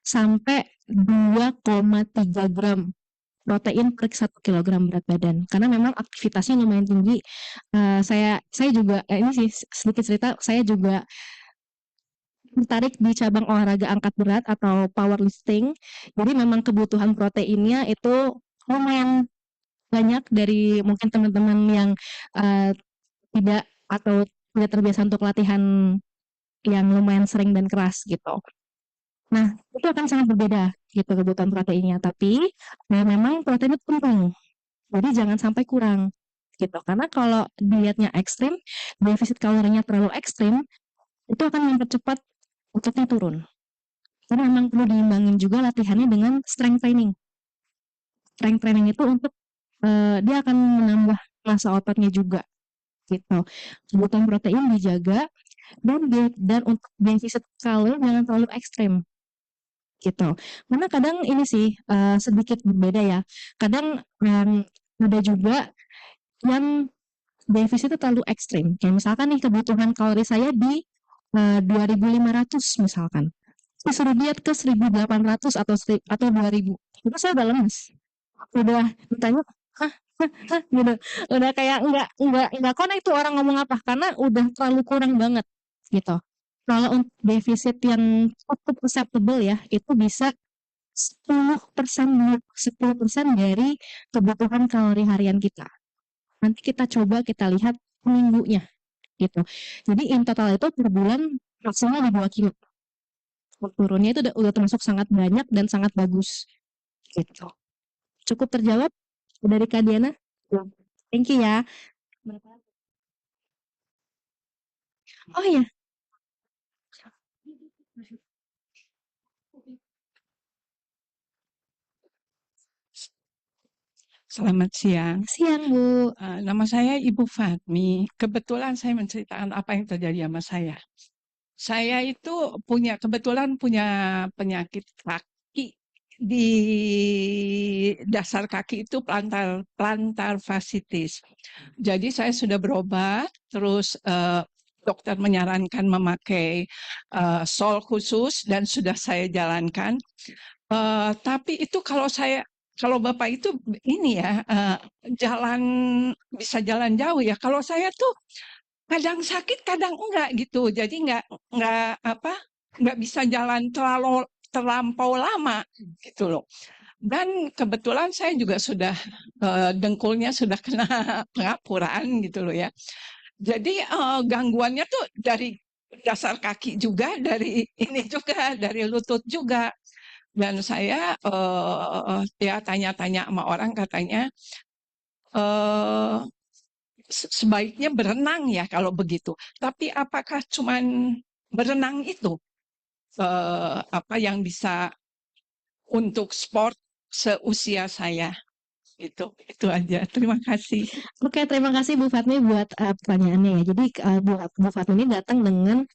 sampai 2,3 gram protein per 1 kilogram berat badan. Karena memang aktivitasnya lumayan tinggi. Saya juga ini sih sedikit cerita, saya juga tertarik di cabang olahraga angkat berat atau powerlifting. Jadi memang kebutuhan proteinnya itu lumayan banyak dari mungkin teman-teman yang uh, tidak atau tidak terbiasa untuk latihan yang lumayan sering dan keras gitu. Nah, itu akan sangat berbeda gitu kebutuhan proteinnya. Tapi memang protein itu penting. Jadi jangan sampai kurang gitu. Karena kalau dietnya ekstrim, defisit kalorinya terlalu ekstrim, itu akan mempercepat ototnya turun. Karena memang perlu diimbangin juga latihannya dengan strength training. Strength training itu untuk dia akan menambah massa ototnya juga gitu. Kebutuhan protein dijaga dan untuk defisit kalori jangan terlalu ekstrim gitu. Karena kadang ini sih sedikit berbeda ya. Kadang ada juga yang defisitnya terlalu ekstrim. Kayak misalkan nih kebutuhan kalori saya di 2.500 misalkan. Disuruh diet ke 1.800 atau 2.000. Itu saya udah lemes. Udah ditanya, hah, hah, hah, gitu. Udah kayak nggak connect tuh orang ngomong apa karena udah terlalu kurang banget gitu. Kalau untuk defisit yang cukup acceptable ya, itu bisa 10% dari kebutuhan kalori harian kita. Nanti kita coba kita lihat minggunya gitu. Jadi in total itu per bulan maksimal di 2 kilo. Turunnya itu udah termasuk sangat banyak dan sangat bagus gitu. Cukup terjawab dari Kak Diana? Thank you ya. Oh ya, Selamat siang. siang Bu. Nama saya Ibu Fatmi. Kebetulan saya menceritakan apa yang terjadi sama saya. Saya itu kebetulan punya penyakit kaki di dasar kaki itu plantar fasciitis. Jadi saya sudah berobat, terus dokter menyarankan memakai sol khusus dan sudah saya jalankan. Tapi itu kalau Bapak itu ini ya bisa jalan jauh ya. Kalau saya tuh kadang sakit, kadang enggak gitu. Jadi enggak bisa jalan terlampau lama gitu loh. Dan kebetulan saya juga sudah dengkulnya sudah kena pengapuran gitu loh ya. Jadi gangguannya tuh dari dasar kaki juga, dari ini juga, dari lutut juga. Dan saya ya tanya-tanya sama orang katanya eh sebaiknya berenang ya kalau begitu. Tapi apakah cuman berenang itu yang bisa untuk sport seusia saya? Itu aja. Terima kasih. Oke, terima kasih Bu Fatmi buat pertanyaannya ya. Jadi Bu Fatmi ini datang dengan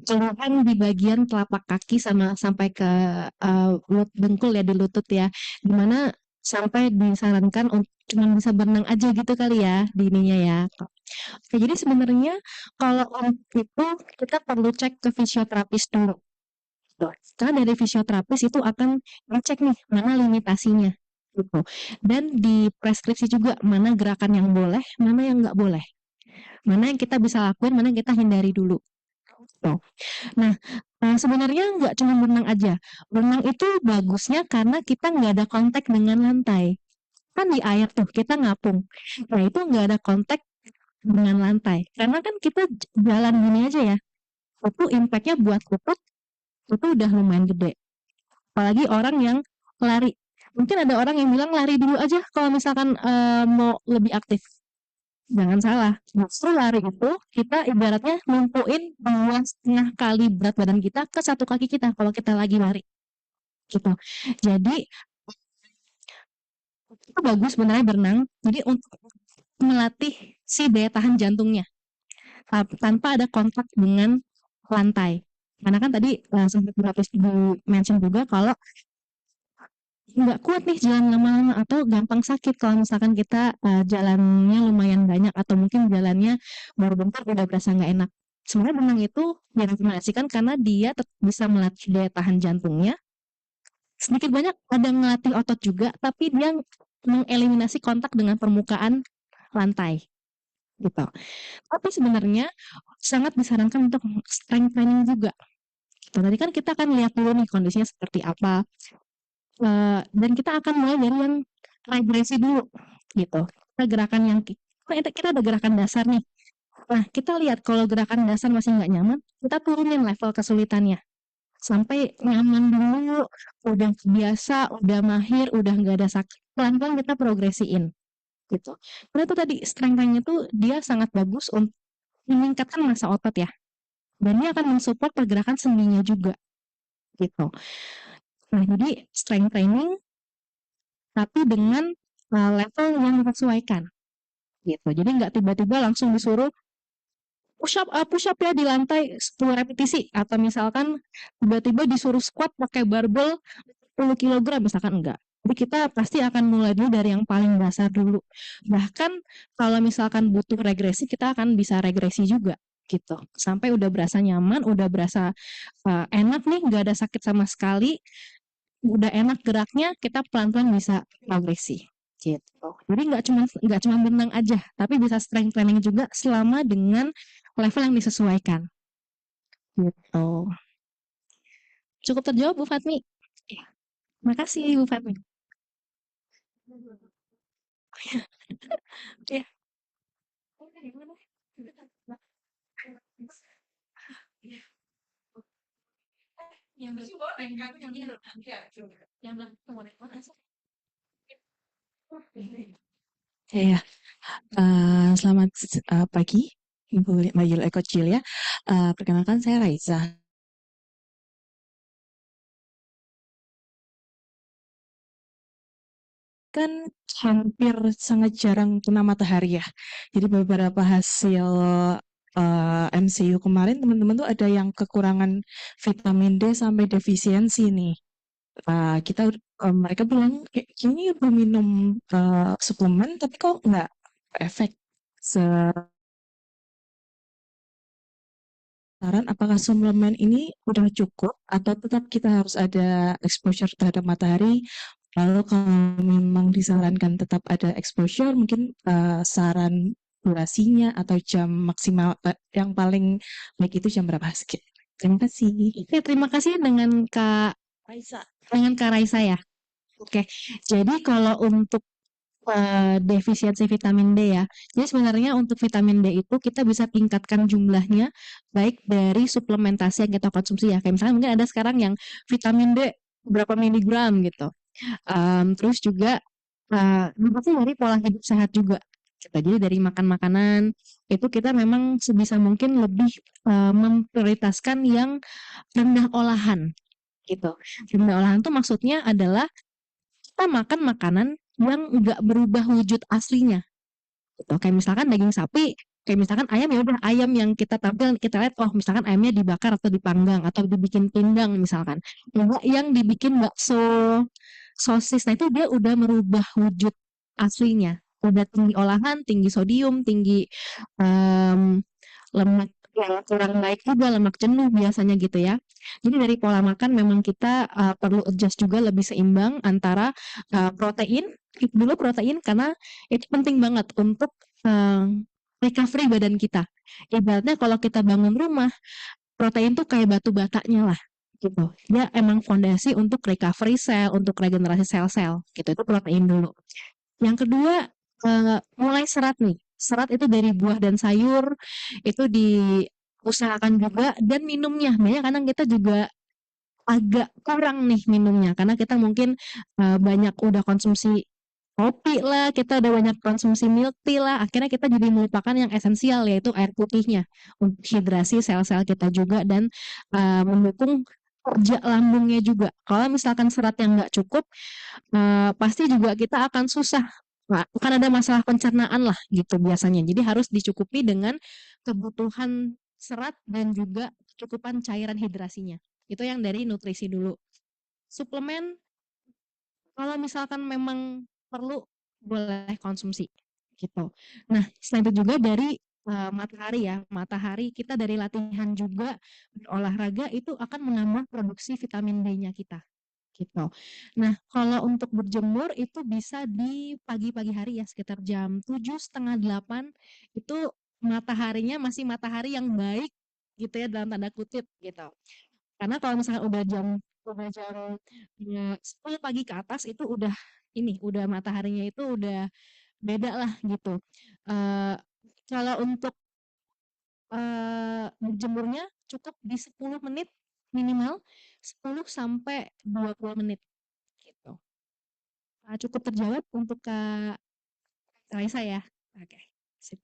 keluhan di bagian telapak kaki sampai ke dengkul ya, di lutut ya, dimana sampai disarankan untuk cuma bisa berenang aja gitu kali ya di ininya ya. Oke, jadi sebenarnya kalau untuk itu kita perlu cek ke fisioterapis dulu. Tuh, karena dari fisioterapis itu akan ngecek nih mana limitasinya gitu. Dan di preskripsi juga mana gerakan yang boleh, mana yang nggak boleh. Mana yang kita bisa lakuin, mana yang kita hindari dulu. Tuh. Nah, sebenarnya nggak cuma berenang aja. Berenang itu bagusnya karena kita nggak ada kontak dengan lantai. Kan di air tuh kita ngapung. Nah, itu nggak ada kontak dengan lantai. Karena kan kita jalan gini aja ya. Itu impact-nya buat lutut itu udah lumayan gede. Apalagi orang yang lari. Mungkin ada orang yang bilang lari dulu aja kalau misalkan mau lebih aktif. Jangan salah, justru lari itu kita ibaratnya numpuin 2,5 kali berat badan kita ke satu kaki kita kalau kita lagi lari. Gitu. Jadi itu bagus sebenarnya berenang. Jadi untuk melatih si daya tahan jantungnya tanpa ada kontak dengan lantai. Karena kan tadi sempat mention juga kalau nggak kuat nih jalan lama-lama atau gampang sakit kalau misalkan kita jalannya lumayan banyak atau mungkin jalannya baru bentar udah berasa nggak enak. Sebenarnya berenang itu direkomendasikan karena dia bisa melatih daya tahan jantungnya. Sedikit banyak ada melatih otot juga, tapi dia mengeliminasi kontak dengan permukaan lantai gitu. Tapi sebenarnya sangat disarankan untuk strength training juga. Gitu. Tadi kan kita akan lihat dulu nih kondisinya seperti apa. Dan kita akan mulai dari yang regresi dulu gitu. Gerakan yang kita ada gerakan dasar nih. Nah, kita lihat kalau gerakan dasar masih nggak nyaman, kita turunin level kesulitannya. Sampai nyaman dulu, udah biasa, udah mahir, udah nggak ada sakit. Pelan-pelan kita progresiin gitu. Karena itu tadi strength training itu dia sangat bagus untuk meningkatkan massa otot ya. Dan dia akan mensupport pergerakan sendinya juga gitu. Nah, jadi strength training tapi dengan level yang disesuaikan gitu. Jadi nggak tiba-tiba langsung disuruh push up ya di lantai 10 repetisi atau misalkan tiba-tiba disuruh squat pakai barbel 10 kg misalkan enggak. Jadi kita pasti akan mulai dulu dari yang paling dasar dulu. Bahkan kalau misalkan butuh regresi kita akan bisa regresi juga gitu. Sampai udah berasa nyaman, udah berasa enak nih, nggak ada sakit sama sekali. Udah enak geraknya, kita pelan-pelan bisa progresi gitu. Jadi nggak cuma berenang aja, tapi bisa strength training juga selama dengan level yang disesuaikan. Gitu. Cukup terjawab Bu Fatmi? Ya. Makasih Bu Fatmi. Ya. Ya, selamat pagi, Ibu Mayul Eko Cilia. Perkenalkan saya Raisa. Kan hampir sangat jarang kena matahari ya. Jadi beberapa hasil MCU kemarin teman-teman tuh ada yang kekurangan vitamin D sampai defisiensi nih. Mereka bilang kayaknya udah minum suplemen tapi kok nggak efek. Saran apakah suplemen ini udah cukup atau tetap kita harus ada exposure terhadap matahari? Lalu kalau memang disarankan tetap ada exposure, mungkin saran durasinya atau jam maksimal yang paling baik itu jam berapa? Terima kasih. Oke, terima kasih dengan Kak Raisa ya. Oke, jadi kalau untuk defisiensi vitamin D ya. Jadi sebenarnya untuk vitamin D itu kita bisa tingkatkan jumlahnya baik dari suplementasi yang kita konsumsi ya. Kayak misalnya mungkin ada sekarang yang vitamin D berapa miligram gitu. Terus juga berarti dari pola hidup sehat juga. Jadi dari makan makanan itu kita memang sebisa mungkin lebih memprioritaskan yang rendah olahan gitu. Rendah olahan itu maksudnya adalah kita makan makanan yang nggak berubah wujud aslinya gitu. Kayak misalkan daging sapi, kayak misalkan ayam ya udah ayam yang kita tampil kita lihat oh misalkan ayamnya dibakar atau dipanggang atau dibikin pindang misalkan. Enggak yang dibikin bakso sosis. Nah itu dia udah merubah wujud aslinya. Udah tinggi olahan, tinggi sodium, tinggi lemak yang kurang baik juga, lemak jenuh biasanya gitu ya. Jadi dari pola makan memang kita perlu adjust juga lebih seimbang antara protein, dulu protein karena itu penting banget untuk recovery badan kita. Ibaratnya kalau kita bangun rumah, protein tuh kayak batu batanya lah gitu. Dia emang fondasi untuk recovery sel, untuk regenerasi sel-sel gitu. Itu protein dulu. Yang kedua, mulai serat nih. Serat itu dari buah dan sayur, itu diusahakan juga dan minumnya. Banyak kadang kita juga agak kurang nih minumnya karena kita mungkin banyak udah konsumsi kopi lah, kita udah banyak konsumsi milk tea lah, akhirnya kita jadi melupakan yang esensial yaitu air putihnya untuk hidrasi sel-sel kita juga dan mendukung kerja lambungnya juga. Kalau misalkan serat yang nggak cukup, pasti juga kita akan susah. Akan ada masalah pencernaan lah gitu biasanya. Jadi harus dicukupi dengan kebutuhan serat dan juga kecukupan cairan hidrasinya. Itu yang dari nutrisi dulu. Suplemen, kalau misalkan memang perlu, boleh konsumsi gitu. Nah, selain itu juga dari matahari ya. Matahari kita dari latihan juga berolahraga itu akan menambah produksi vitamin D-nya kita gitu. Nah, kalau untuk berjemur itu bisa di pagi-pagi hari ya sekitar jam 7 setengah 8 itu mataharinya masih matahari yang baik gitu ya dalam tanda kutip gitu. Karena kalau misalkan udah jam 10 pagi ke atas itu udah mataharinya itu udah beda lah gitu. Kalau untuk berjemurnya cukup di 10 menit minimal 10 sampai 20 menit gitu. Cukup terjawab untuk Kak Raisa ya? Oke, sip.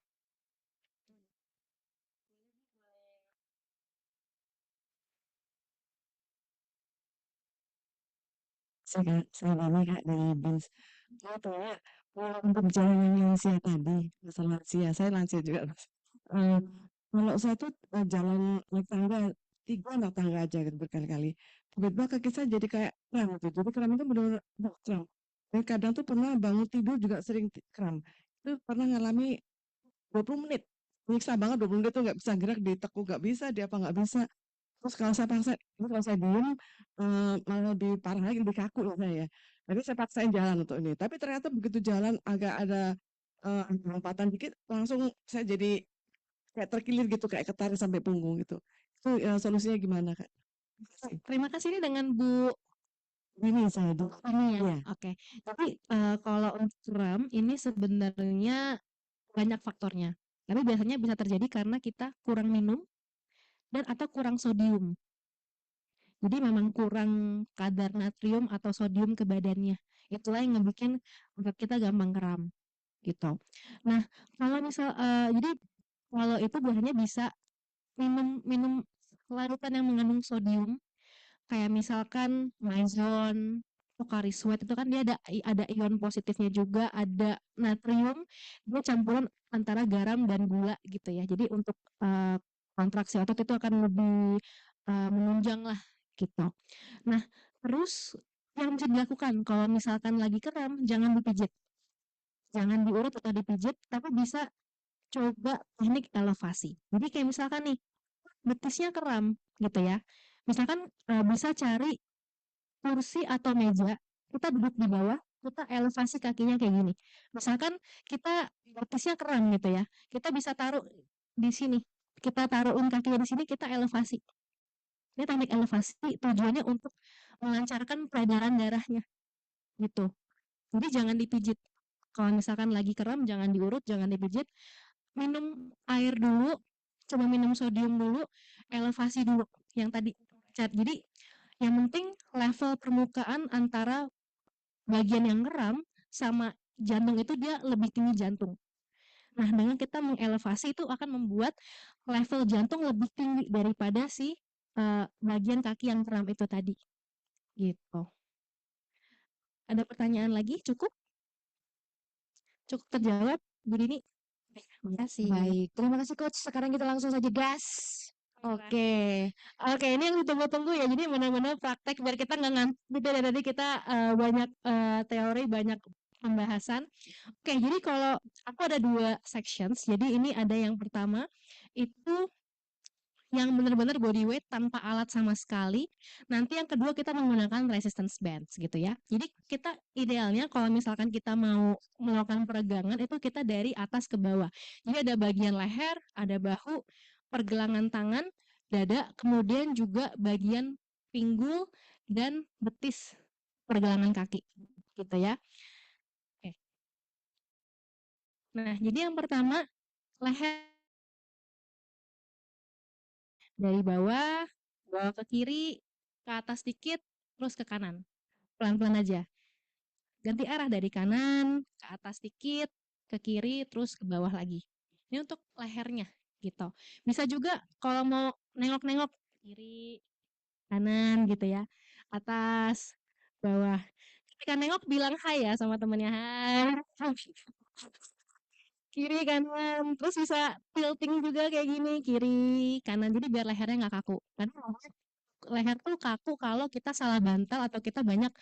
Saya Dani Kak dari BINS. Saya tanya, untuk jalan yang lansia tadi, masalah lansia, saya lansia juga Mas. Kalau saya tuh jalan naik tangga, 3 naik tangga aja gitu berkali-kali. Tiba-tiba kaki saya jadi kayak kram gitu. Jadi kram itu benar-benar kram. Dan kadang tuh pernah bangun tidur juga sering kram. Itu pernah ngalami 20 menit. Nyiksa banget 20 menit tuh nggak bisa gerak, ditekuk nggak bisa, di apa nggak bisa. Terus kalau saya paksa, ini kalau saya diem, malah lebih parah lagi, lebih kaku loh saya ya. Jadi saya paksain jalan untuk ini. Tapi ternyata begitu jalan agak ada lompatan dikit, langsung saya jadi kayak terkilir gitu, kayak ketarik sampai punggung gitu. Itu solusinya gimana Kak? Terima kasih ini dengan Bu Ini saya dulu. Fani ya. Iya. Oke. Tapi kalau untuk kram ini sebenarnya banyak faktornya. Tapi biasanya bisa terjadi karena kita kurang minum dan atau kurang sodium. Jadi memang kurang kadar natrium atau sodium ke badannya. Itulah yang ngebikin otot kita gampang kram gitu. Nah, jadi kalau itu biasanya bisa minum larutan yang mengandung sodium kayak misalkan Mizone, Pocari Sweat itu kan dia ada ion positifnya juga, ada natrium, dia campuran antara garam dan gula gitu ya. Jadi untuk kontraksi otot itu akan lebih menunjang lah gitu. Nah, terus yang bisa dilakukan kalau misalkan lagi kram, jangan dipijit. Jangan diurut atau dipijit, tapi bisa coba teknik elevasi. Jadi kayak misalkan nih, betisnya kram gitu ya. Misalkan bisa cari kursi atau meja, kita duduk di bawah, kita elevasi kakinya kayak gini. Misalkan kita betisnya kram gitu ya, kita bisa taruh di sini. Kita taruhin kakinya di sini, kita elevasi. Ini teknik elevasi tujuannya untuk melancarkan peredaran darahnya gitu. Jadi jangan dipijit. Kalau misalkan lagi kram, jangan diurut, jangan dipijit. Minum air dulu, coba minum sodium dulu, elevasi dulu yang tadi cat. Jadi yang penting level permukaan antara bagian yang kram sama jantung itu dia lebih tinggi jantung. Nah, dengan kita mengelevasi itu akan membuat level jantung lebih tinggi daripada si bagian kaki yang kram itu tadi. Gitu. Ada pertanyaan lagi? Cukup? Cukup terjawab, Bu Dini? Terima kasih. Baik, terima kasih Coach. Sekarang kita langsung saja gas. Oke, oke, ini yang ditunggu-tunggu ya. Jadi benar-benar praktek biar kita nggak ngantuk gitu ya. Tadi kita banyak teori, banyak pembahasan. Oke, jadi kalau aku ada 2 sections. Jadi ini ada yang pertama itu yang benar-benar body weight tanpa alat sama sekali. Nanti yang kedua kita menggunakan resistance bands gitu ya. Jadi kita idealnya kalau misalkan kita mau melakukan peregangan itu kita dari atas ke bawah. Jadi ada bagian leher, ada bahu, pergelangan tangan, dada, kemudian juga bagian pinggul dan betis pergelangan kaki gitu ya. Oke. Nah, jadi yang pertama leher dari bawah, bawa ke kiri, ke atas dikit, terus ke kanan. Pelan-pelan aja. Ganti arah dari kanan, ke atas dikit, ke kiri, terus ke bawah lagi. Ini untuk lehernya gitu. Bisa juga kalau mau nengok-nengok kiri, kanan gitu ya. Atas, bawah. Ketika nengok bilang hai ya sama temennya. Hai. Kiri kanan terus bisa tilting juga kayak gini kiri kanan jadi biar lehernya nggak kaku karena leher tuh kaku kalau kita salah bantal atau kita banyak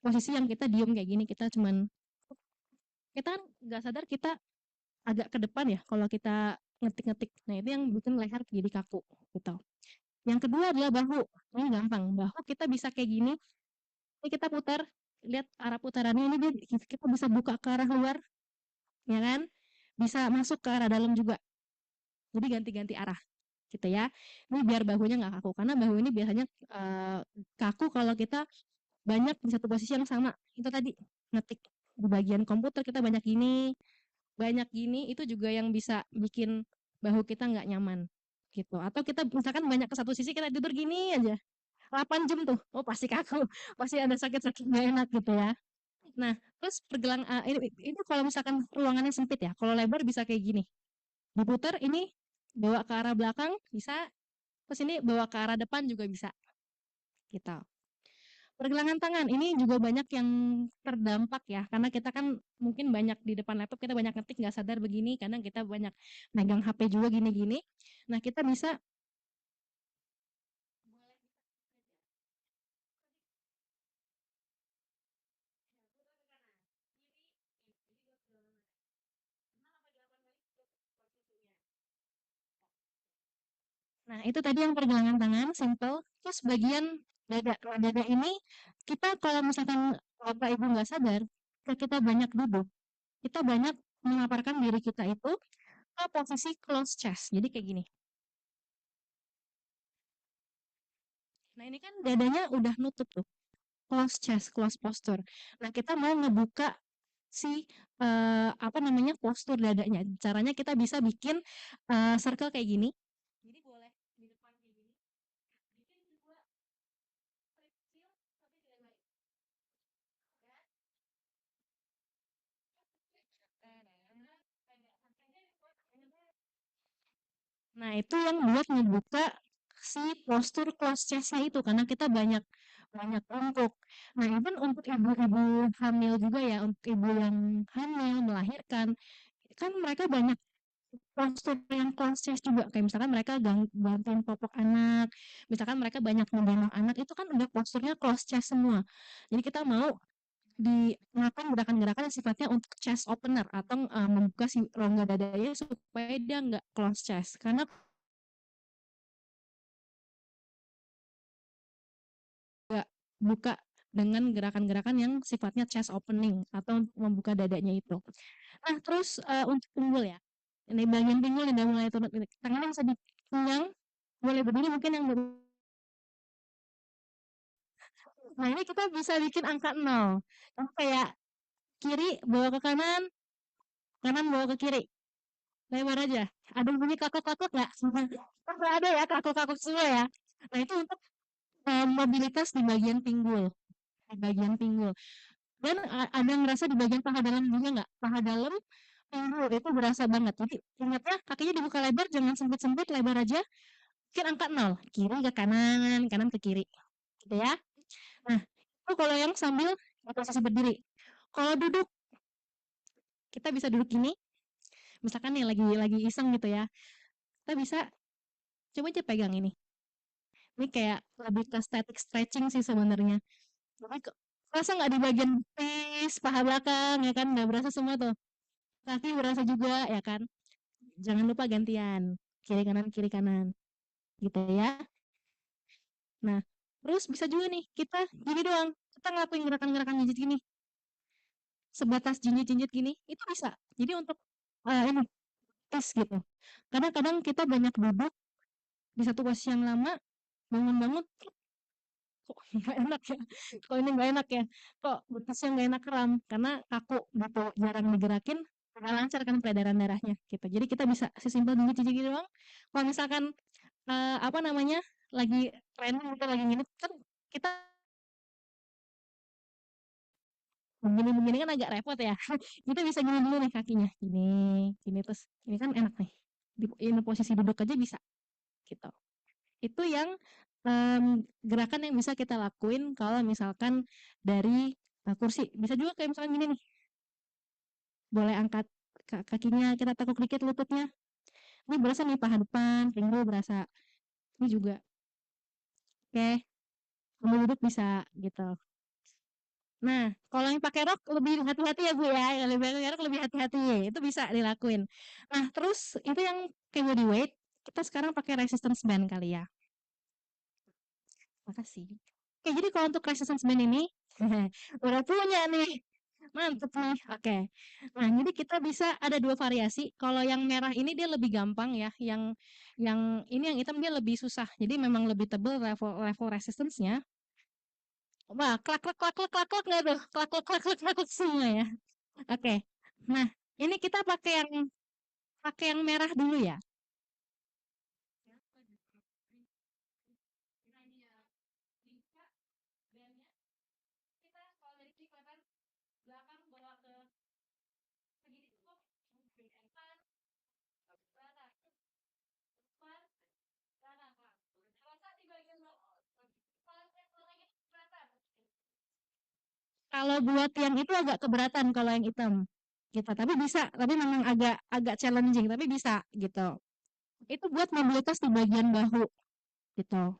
posisi yang kita diem kayak gini kita cuman kita kan nggak sadar kita agak ke depan ya kalau kita ngetik-ngetik nah itu yang bikin leher jadi kaku gitu yang kedua adalah bahu ini gampang bahu kita bisa kayak gini ini kita putar lihat arah putarannya ini kita bisa buka ke arah luar ya kan bisa masuk ke arah dalam juga jadi ganti-ganti arah gitu ya ini biar bahunya nggak kaku karena bahu ini biasanya kaku kalau kita banyak di satu posisi yang sama itu tadi ngetik di bagian komputer kita banyak gini itu juga yang bisa bikin bahu kita nggak nyaman gitu atau kita misalkan banyak ke satu sisi kita tidur gini aja 8 jam tuh oh pasti kaku pasti ada sakit-sakit nggak enak gitu ya nah terus ini kalau misalkan ruangannya sempit ya kalau lebar bisa kayak gini diputar ini bawa ke arah belakang bisa terus ini bawa ke arah depan juga bisa gitu pergelangan tangan ini juga banyak yang terdampak ya karena kita kan mungkin banyak di depan laptop kita banyak ngetik nggak sadar begini kadang kita banyak megang HP juga gini-gini nah kita bisa nah itu tadi yang pergelangan tangan simple terus bagian dada nah, dada ini kita kalau misalkan bapak ibu nggak sadar kita banyak duduk kita banyak mengaparkan diri kita itu ke posisi close chest jadi kayak gini nah ini kan dadanya udah nutup tuh close chest close posture nah kita mau ngebuka si apa namanya postur dadanya caranya kita bisa bikin circle kayak gini jadi boleh di depan kayak gini bikin juga strip kecil tapi tidak baik ya nah itu yang buat ngebuka si postur close chest-nya itu karena kita banyak banyak untuk nah even untuk ibu-ibu hamil juga ya untuk ibu yang hamil melahirkan kan mereka banyak postur yang close chest juga, kayak misalkan mereka bantuin popok anak, misalkan mereka banyak ngegendong anak, itu kan udah posturnya close chest semua. Jadi kita mau melakukan gerakan-gerakan yang sifatnya untuk chest opener atau membuka si rongga dadanya supaya dia nggak close chest. Karena nggak buka dengan gerakan-gerakan yang sifatnya chest opening atau membuka dadanya itu. Nah, terus untuk pinggul ya. Ini bagian pinggul udah mulai turun. Tangannya bisa dipinggang, boleh berdiri mungkin yang Nah, ini kita bisa bikin angka 0. Jadi kayak kiri bawa ke kanan, kanan bawa ke kiri. Lebar aja. Ada bunyi kakak-kakak nggak? Pasti ada ya kakak-kakak semua ya. Nah, itu untuk mobilitas di bagian pinggul. Di bagian pinggul. Dan ada ngerasa di bagian paha dalam juga nggak? Paha dalam pinggul itu berasa banget. Jadi ingat ya, kakinya dibuka lebar, jangan sempit-sempit, lebar aja. Bikin angka 0. Kiri ke kanan, kanan ke kiri. Gitu ya. Nah, itu kalau yang sambil posisi berdiri. Kalau duduk, kita bisa duduk gini. Misalkan nih lagi iseng gitu ya. Kita bisa coba aja pegang ini. Ini kayak lebih ke static stretching sih sebenarnya. Jadi kerasa nggak di bagian face, paha belakang ya kan? Nggak berasa semua tuh. Kaki berasa juga ya kan? Jangan lupa gantian. Kiri kanan. Gitu ya. Nah, terus bisa juga nih kita gini doang. Kita ngelakuin gerakan-gerakan jinjit gini. Sebatas jinjit-jinjit gini, itu bisa. Jadi untuk ini tes gitu. Kadang-kadang kita banyak duduk di satu posisi yang lama, bangun-bangun kok nggak enak ya, kok ini nggak enak ya, kok betisnya nggak enak kram, karena kaku gitu, jarang digerakin, nggak lancar kan peredaran darahnya gitu. Jadi kita bisa sesimpel jinjit gini doang. Kalau misalkan apa namanya lagi training kita lagi gini kan kita begini-begini kan agak repot ya. Kita bisa gini dulu nih kakinya, gini terus ini kan enak nih. Ini posisi duduk aja bisa gitu. Itu yang gerakan yang bisa kita lakuin kalau misalkan dari kursi. Bisa juga kayak misalkan gini nih. Boleh angkat kakinya, kita tekuk dikit lututnya. Ini berasa nih paha depan, pinggul berasa. Ini juga. Oke. Sambil duduk bisa gitu. Nah, kalau yang pakai rok lebih hati-hati ya Bu ya. Yang lebih pakai rok lebih hati-hati. Itu bisa dilakuin. Nah, terus itu yang kayak body weight. Kita sekarang pakai resistance band kali ya. Makasih. Oke, jadi kalau untuk resistance band ini udah punya nih. Mantep nih. Oke. Nah, jadi kita bisa ada dua variasi. Kalau yang merah ini dia lebih gampang ya. Yang ini yang hitam dia lebih susah. Jadi memang lebih tebal level resistance-nya. Wah, klak klak klak klak klak klak nggak tuh? Klak klak klak klak klak semua ya. Oke. Nah, ini kita pakai yang merah dulu ya. Nah, dia bisa bandnya kita kalau dari sini kelihatan belakang bawa ke segini cukup depan belakang depan belakang terasa di bagian bawah kelihatan kalau buat yang itu agak keberatan kalau yang hitam gitu tapi bisa tapi memang agak challenging tapi bisa gitu itu buat mobilitas di bagian bahu gitu.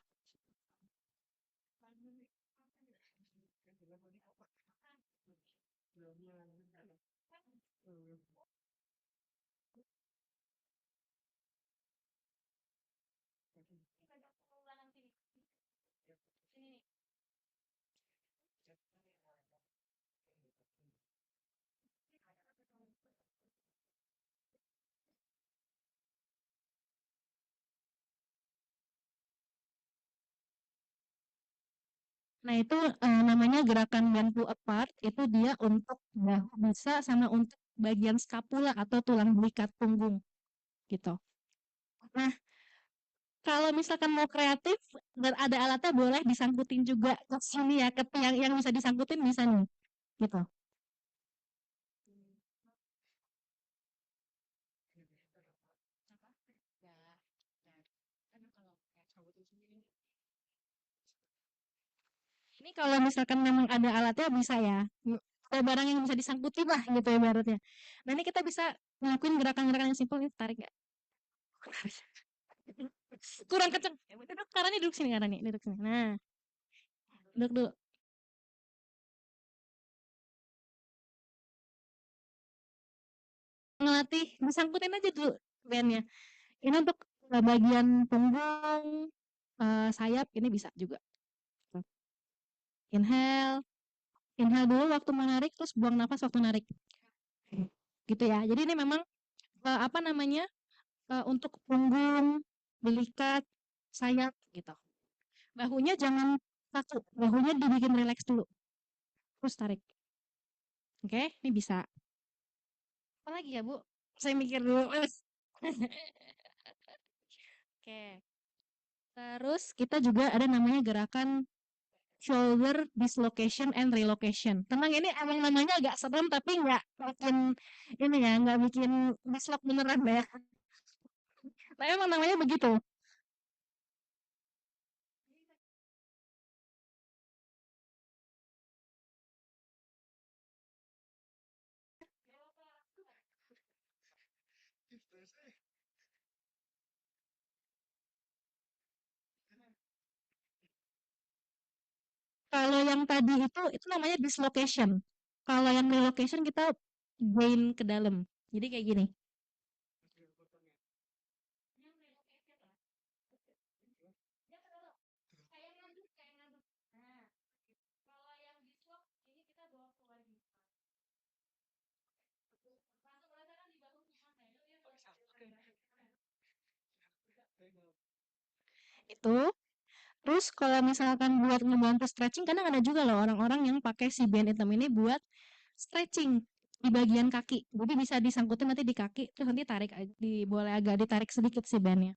Nah, itu namanya gerakan bend pull apart. Itu dia untuk bahu bisa sama untuk bagian scapula atau tulang belikat punggung gitu. Nah, kalau misalkan mau kreatif dan ada alatnya boleh disangkutin juga ke sini ya, ke tiang yang bisa disangkutin bisa nih. Gitu. Ini kalau misalkan memang ada alatnya bisa ya. ada barang yang bisa disangkutin lah gitu ibaratnya. Nah ini kita bisa ngelakuin gerakan-gerakan yang simpel, ini tarik nggak? Kurang kenceng. Duduk, Karani duduk sini, Karani duduk sini. Nah, duduk dulu. Ngelatih, disangkutin aja dulu bandnya. Ini untuk bagian punggung, sayap, ini bisa juga. Inhale, inhale dulu waktu menarik, terus buang nafas waktu narik. Gitu ya. Jadi ini memang apa namanya untuk punggung, belikat, sayap gitu. Bahunya jangan kaku, bahunya dibikin rileks dulu. Terus tarik. Oke, ini bisa. Apa lagi ya, Bu? Saya mikir dulu. Oke. Terus kita juga ada namanya gerakan shoulder dislocation and relocation. Tenang, ini emang namanya agak serem tapi nggak bikin ini ya, nggak bikin dislok beneran ya. Tapi emang namanya begitu. Kalau yang tadi itu namanya dislocation. Kalau yang relocation kita gain ke dalam. Jadi kayak gini. Itu. Terus kalau misalkan buat ngebantu stretching, kadang ada juga loh orang-orang yang pakai si band hitam ini buat stretching di bagian kaki. Jadi bisa disangkutin nanti di kaki, terus nanti tarik, boleh agak ditarik sedikit si bandnya.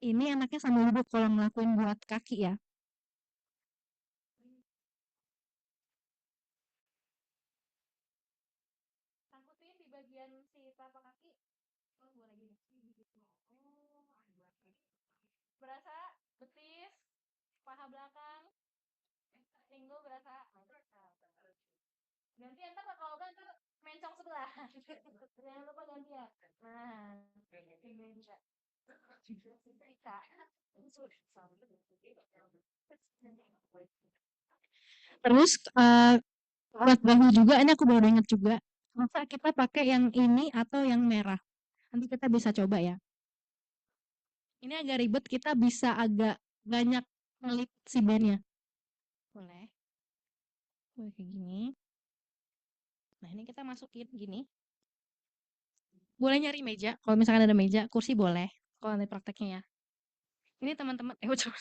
Ini enaknya sambil duduk kalau ngelakuin buat kaki ya. Sangkutin di bagian si telapak kaki. Oh, boleh gini. Berasa betis, paha belakang, pinggul berasa. Ganti ntar kalau udah ntar mencong sebelah. Jangan lupa ganti ya. Nah, ini bisa. Bisa. Terus buat bahu juga, ini aku baru ingat juga. Masa kita pakai yang ini atau yang merah? Nanti kita bisa coba ya. Ini agak ribet, kita bisa agak banyak ngelip si bandnya. Boleh. Boleh kayak gini. Nah, ini kita masukin gini. Boleh nyari meja, kalau misalkan ada meja, kursi boleh. Kalau nanti prakteknya ya. Ini teman-teman, coba.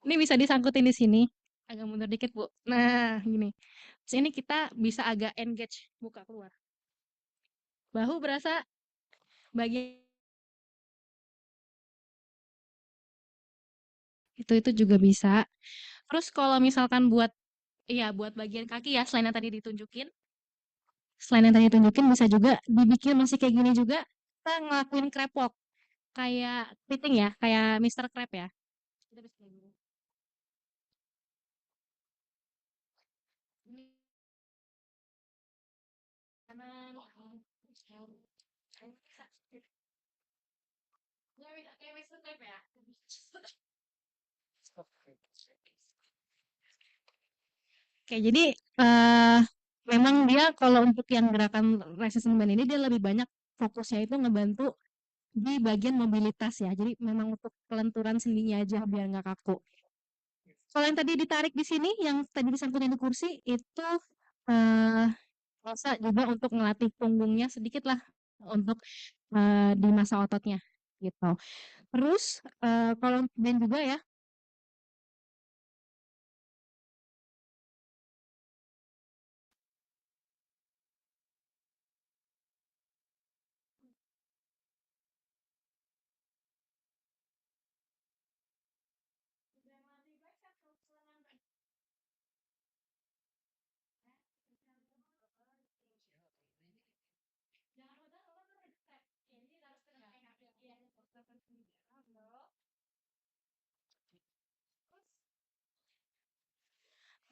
Ini bisa disangkutin di sini. Agak mundur dikit, Bu. Nah, gini. Terus ini kita bisa agak engage, buka keluar. Bahu berasa bagian itu juga bisa. Terus kalau misalkan buat bagian kaki ya, selain yang tadi ditunjukin. Selain yang tadi ditunjukin bisa juga dibikin masih kayak gini juga. Kita ngelakuin crab walk. Kayak fitting ya, kayak Mr. Crab ya. Kita bisa kayak gini. Ini kanan. Kayak Mr. Crab ya. Oke, jadi memang dia kalau untuk yang gerakan resistance band ini dia lebih banyak fokusnya itu ngebantu di bagian mobilitas ya. Jadi memang untuk kelenturan sendinya aja biar nggak kaku. Kalau yang tadi ditarik di sini, yang tadi disangkutin di kursi itu bisa juga untuk ngelatih punggungnya sedikit lah untuk di masa ototnya gitu. Terus kalau band juga ya.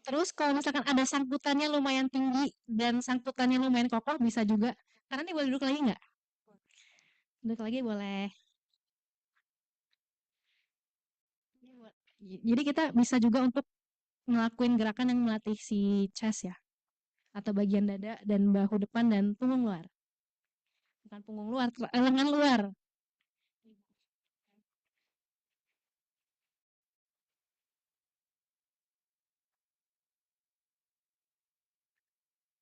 Terus kalau misalkan ada sangkutannya lumayan tinggi dan sangkutannya lumayan kokoh bisa juga. Karena ini boleh duduk lagi nggak? Duduk lagi boleh. Jadi kita bisa juga untuk ngelakuin gerakan yang melatih si chest ya. Atau bagian dada dan bahu depan dan punggung luar. Bukan punggung luar, lengan luar. Ini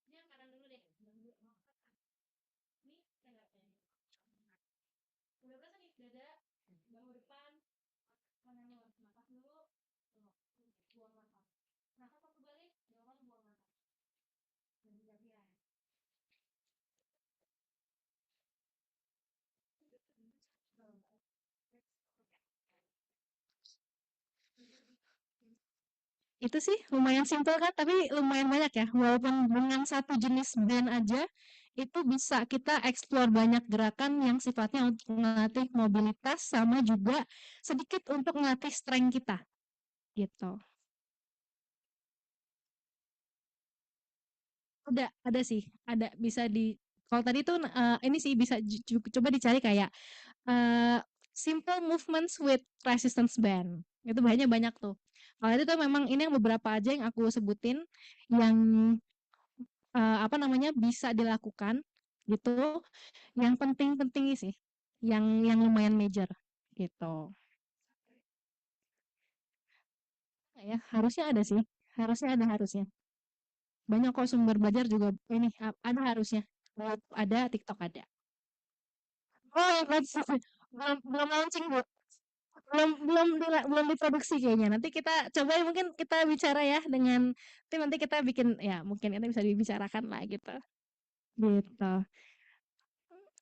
yang kanan dulu deh. Ini tegaknya. Udah berasa nih dada, bahu depan, lengan luar. Nafas dulu, buang nafas. Nafas satu balik, jawaban buang nafas. Ganti-gantian. Itu sih lumayan simpel kan, tapi lumayan banyak ya. Walaupun dengan satu jenis band aja, itu bisa kita explore banyak gerakan yang sifatnya untuk melatih mobilitas sama juga sedikit untuk melatih strength kita. Gitu. Ada sih, ada bisa di kalau tadi tuh ini sih bisa coba dicari kayak simple movements with resistance band. Itu banyak banyak tuh. Kalau itu tuh memang ini yang beberapa aja yang aku sebutin yang apa namanya bisa dilakukan gitu. Yang penting-penting sih, yang lumayan major gitu. Ya, harusnya ada sih. Harusnya. Banyak kok sumber belajar juga ini ada harusnya. YouTube ada, TikTok ada. Oh, yang belum launching, Bu. Belum diproduksi kayaknya. Nanti kita coba mungkin kita bicara ya dengan nanti kita bikin ya mungkin itu bisa dibicarakan lah gitu. Gitu.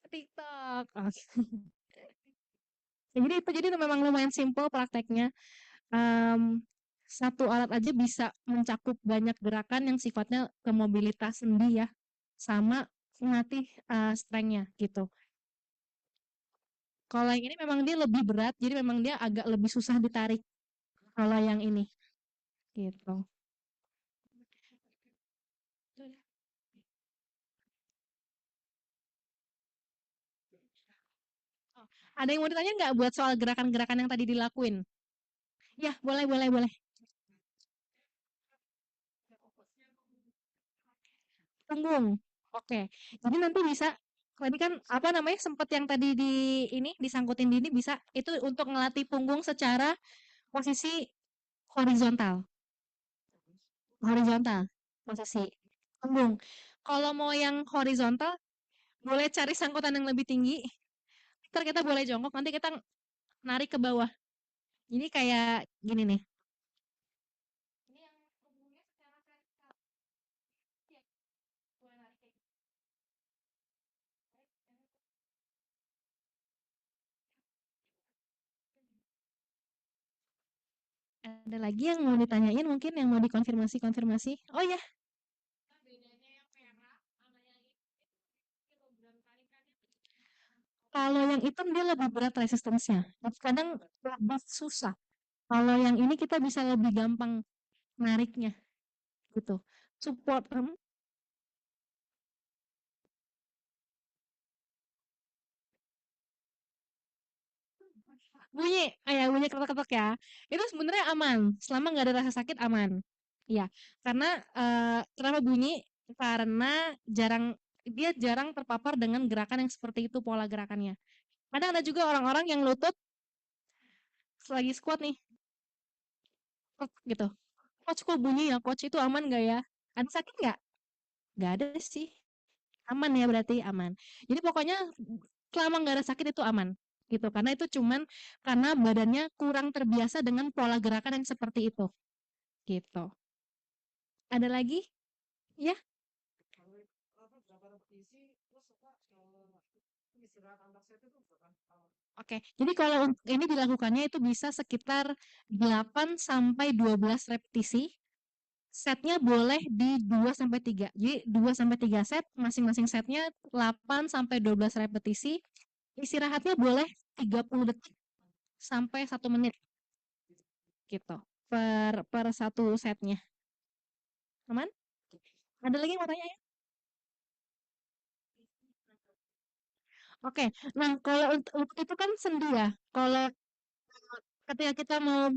TikTok. Oke. Jadi itu memang lumayan simple prakteknya. Satu alat aja bisa mencakup banyak gerakan yang sifatnya ke mobilitas sendi ya, sama melatih strength-nya gitu. Kalau yang ini memang dia lebih berat, jadi memang dia agak lebih susah ditarik. Kalau yang ini, gitu. Oh, ada yang mau ditanya nggak buat soal gerakan-gerakan yang tadi dilakuin? Ya, boleh. Punggung. Oke. Jadi nanti bisa tadi kan apa namanya sempat yang tadi di ini disangkutin di ini bisa itu untuk ngelatih punggung secara posisi horizontal. Horizontal posisi punggung. Kalau mau yang horizontal boleh cari sangkutan yang lebih tinggi. Ntar kita boleh jongkok nanti kita narik ke bawah. Ini kayak gini nih. Ini yang punggungnya secara vertikal. Ya, boleh narik kayak gitu. Ada lagi yang mau ditanyain mungkin yang mau dikonfirmasi? Oh ya. Bedanya yang merah sama yang ini kilogram tarikannya. Kalau yang hitam dia lebih berat resistance-nya. Kadang lebih susah. Kalau yang ini kita bisa lebih gampang nariknya gitu. Support bunyi ketok-ketok ya. Itu sebenarnya aman, selama nggak ada rasa sakit aman. Iya, karena kenapa bunyi? Karena dia jarang terpapar dengan gerakan yang seperti itu pola gerakannya. Kadang ada juga orang-orang yang lutut lagi squat nih, gitu. Coach kok bunyi ya, coach itu aman nggak ya? Ada sakit nggak? Nggak ada sih. Aman ya berarti aman. Jadi pokoknya selama nggak ada sakit itu aman gitu. Karena itu cuman karena badannya kurang terbiasa dengan pola gerakan yang seperti itu. Gitu. Ada lagi? Ya. Oke, jadi kalau ini dilakukannya itu bisa sekitar 8 sampai 12 repetisi. Setnya boleh di 2 sampai 3. Jadi 2 sampai 3 set, masing-masing setnya 8 sampai 12 repetisi. Istirahatnya boleh 30 detik sampai 1 menit. Gitu. Per satu setnya. Aman? Ada lagi yang mau tanya ya? Oke, nah kalau untuk itu kan sendi ya. Kalau ketika kita mau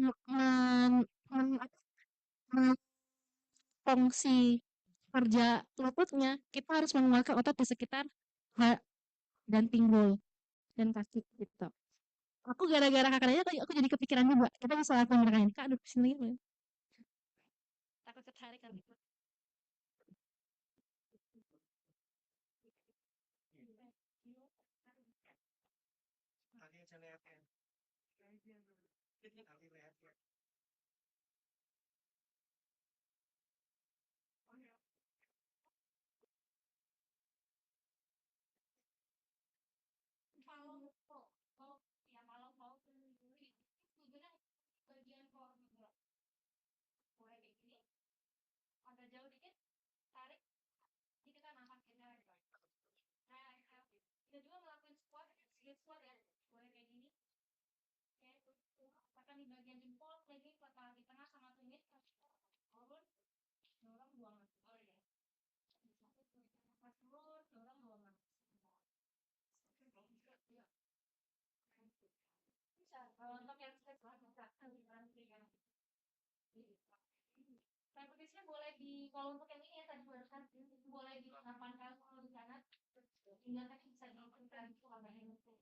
fungsi kerja lututnya, kita harus menguatkan otot di sekitar dan pinggul dan kaki gitu. Aku gara-gara kakak nanya, aku jadi kepikiran juga. Kita bisa lakukan gerakan ini. Kak, aduh, sini lagi. Takut ketarik kan. Agak jauh dikit, tarik, jadi kita nampakin lagi. Nah, kita juga ngelakuin squat, split squat ya, boleh kayak gini. Oke, tekan di bagian jempol, lagi kepala di tengah sama tumit, turun, dorong, buang. Oh ya. Pas turun, dorong, buang. Bisa, kalau untuk yang split squat bisa, repetisinya boleh kalau untuk yang ini ya tadi barusan boleh di 8 kali kalau di kanan tinggal kan bisa dilakukan itu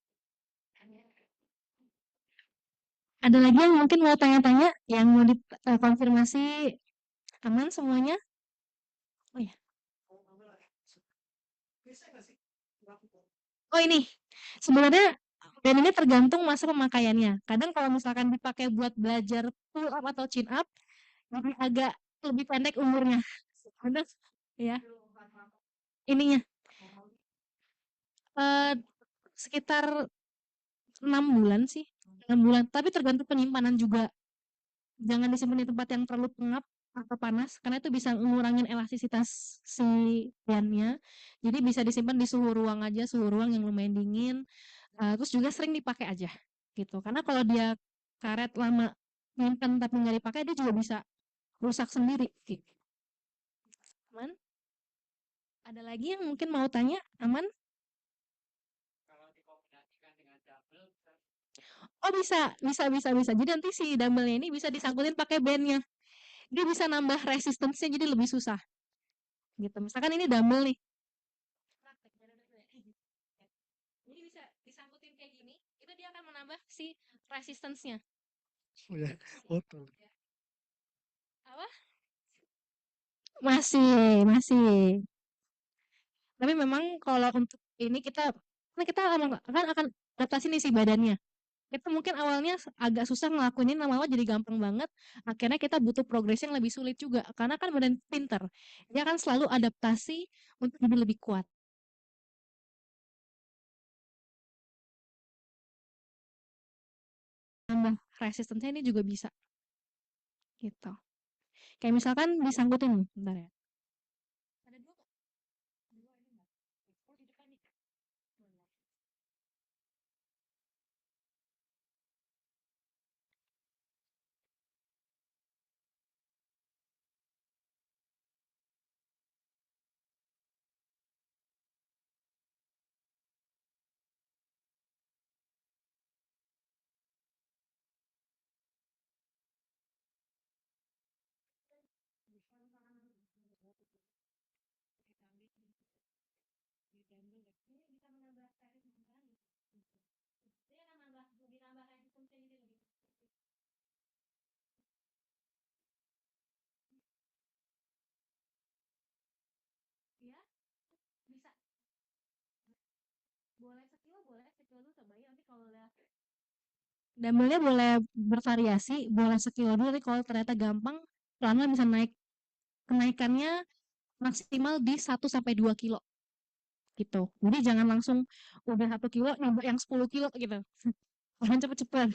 ada lagi yang mungkin mau tanya-tanya yang mau dikonfirmasi aman semuanya? Oh ya. Oh ini sebenarnya dan ini tergantung masa pemakaiannya. Kadang kalau misalkan dipakai buat belajar pull up atau chin up, jadi agak lebih pendek umurnya. Kadang ya ininya sekitar 6 bulan sih, 6 bulan. Tapi tergantung penyimpanan juga. Jangan disimpan di tempat yang terlalu pengap atau panas, karena itu bisa ngurangin elastisitas si bannya. Jadi bisa disimpan di suhu ruang aja, suhu ruang yang lumayan dingin. Terus juga sering dipakai aja, gitu. Karena kalau dia karet lama nyimpen tapi nggak dipakai, dia juga bisa rusak sendiri. Gitu. Aman? Ada lagi yang mungkin mau tanya? Aman? Oh bisa. Jadi nanti si dumbbellnya ini bisa disangkutin pakai bandnya. Dia bisa nambah resistance-nya jadi lebih susah. Gitu. Misalkan ini dumbbell nih. Jadi bisa disangkutin kayak gini, itu dia akan menambah si resistance-nya. Oh ya, betul. Apa? Masih. Tapi memang kalau untuk ini kita akan adaptasi nih si badannya. Kita mungkin awalnya agak susah ngelakuinin, lama-lama jadi gampang banget. Akhirnya kita butuh progres yang lebih sulit juga. Karena kan badan pinter. Dia akan selalu adaptasi untuk jadi lebih kuat. Nambah resistance-nya ini juga bisa. Gitu. Kayak misalkan disangkutin nih, bentar ya. Ada dua kok. Dua ini enggak. Oh, di depan nih. Ini bisa menambah resistance. Dia akan ditambah resistance jadi lebih. Ya, bisa. Boleh sekilo dulu cobain nanti kalau udah dumbbellnya boleh bervariasi, boleh sekilo dulu nanti kalau ternyata gampang, pelan-pelan bisa naik. Kenaikannya maksimal di 1 sampai 2 kilo gitu. Jadi jangan langsung udah 1 kilo nyoba yang 10 kilo gitu. Jangan cepet-cepet.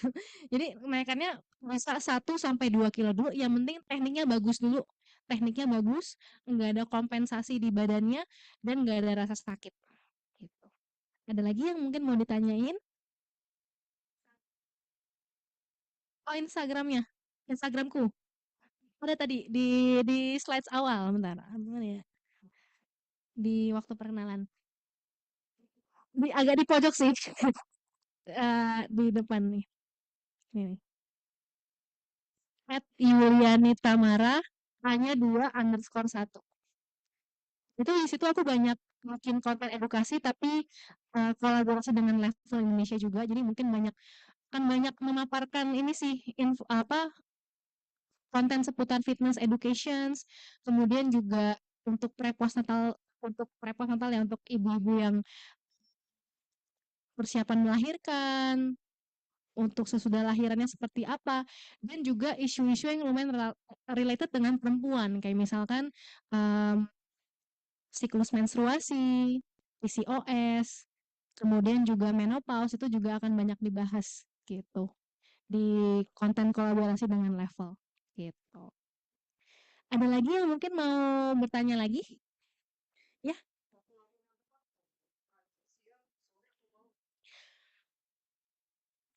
Jadi kenaikannya bisa 1 sampai 2 kilo dulu, yang penting tekniknya bagus dulu. Tekniknya bagus, nggak ada kompensasi di badannya, dan nggak ada rasa sakit. Gitu. Ada lagi yang mungkin mau ditanyain? Oh, Instagramnya? Instagramku? Ada tadi di slides awal, bentar, mana ya? Di waktu perkenalan. Agak di pojok sih. Di depan nih. Ini. @Yuliani Tamara hanya 2_1. Itu di situ aku banyak bikin konten edukasi tapi kolaborasi dengan Level Indonesia juga. Jadi mungkin banyak memaparkan ini sih konten seputar fitness education, kemudian juga untuk prepost-natal ya untuk ibu-ibu yang persiapan melahirkan, untuk sesudah lahirannya seperti apa, dan juga isu-isu yang lumayan related dengan perempuan, kayak misalkan siklus menstruasi, PCOS, kemudian juga menopause itu juga akan banyak dibahas gitu di konten kolaborasi dengan Level gitu. Ada lagi yang mungkin mau bertanya lagi? Ya.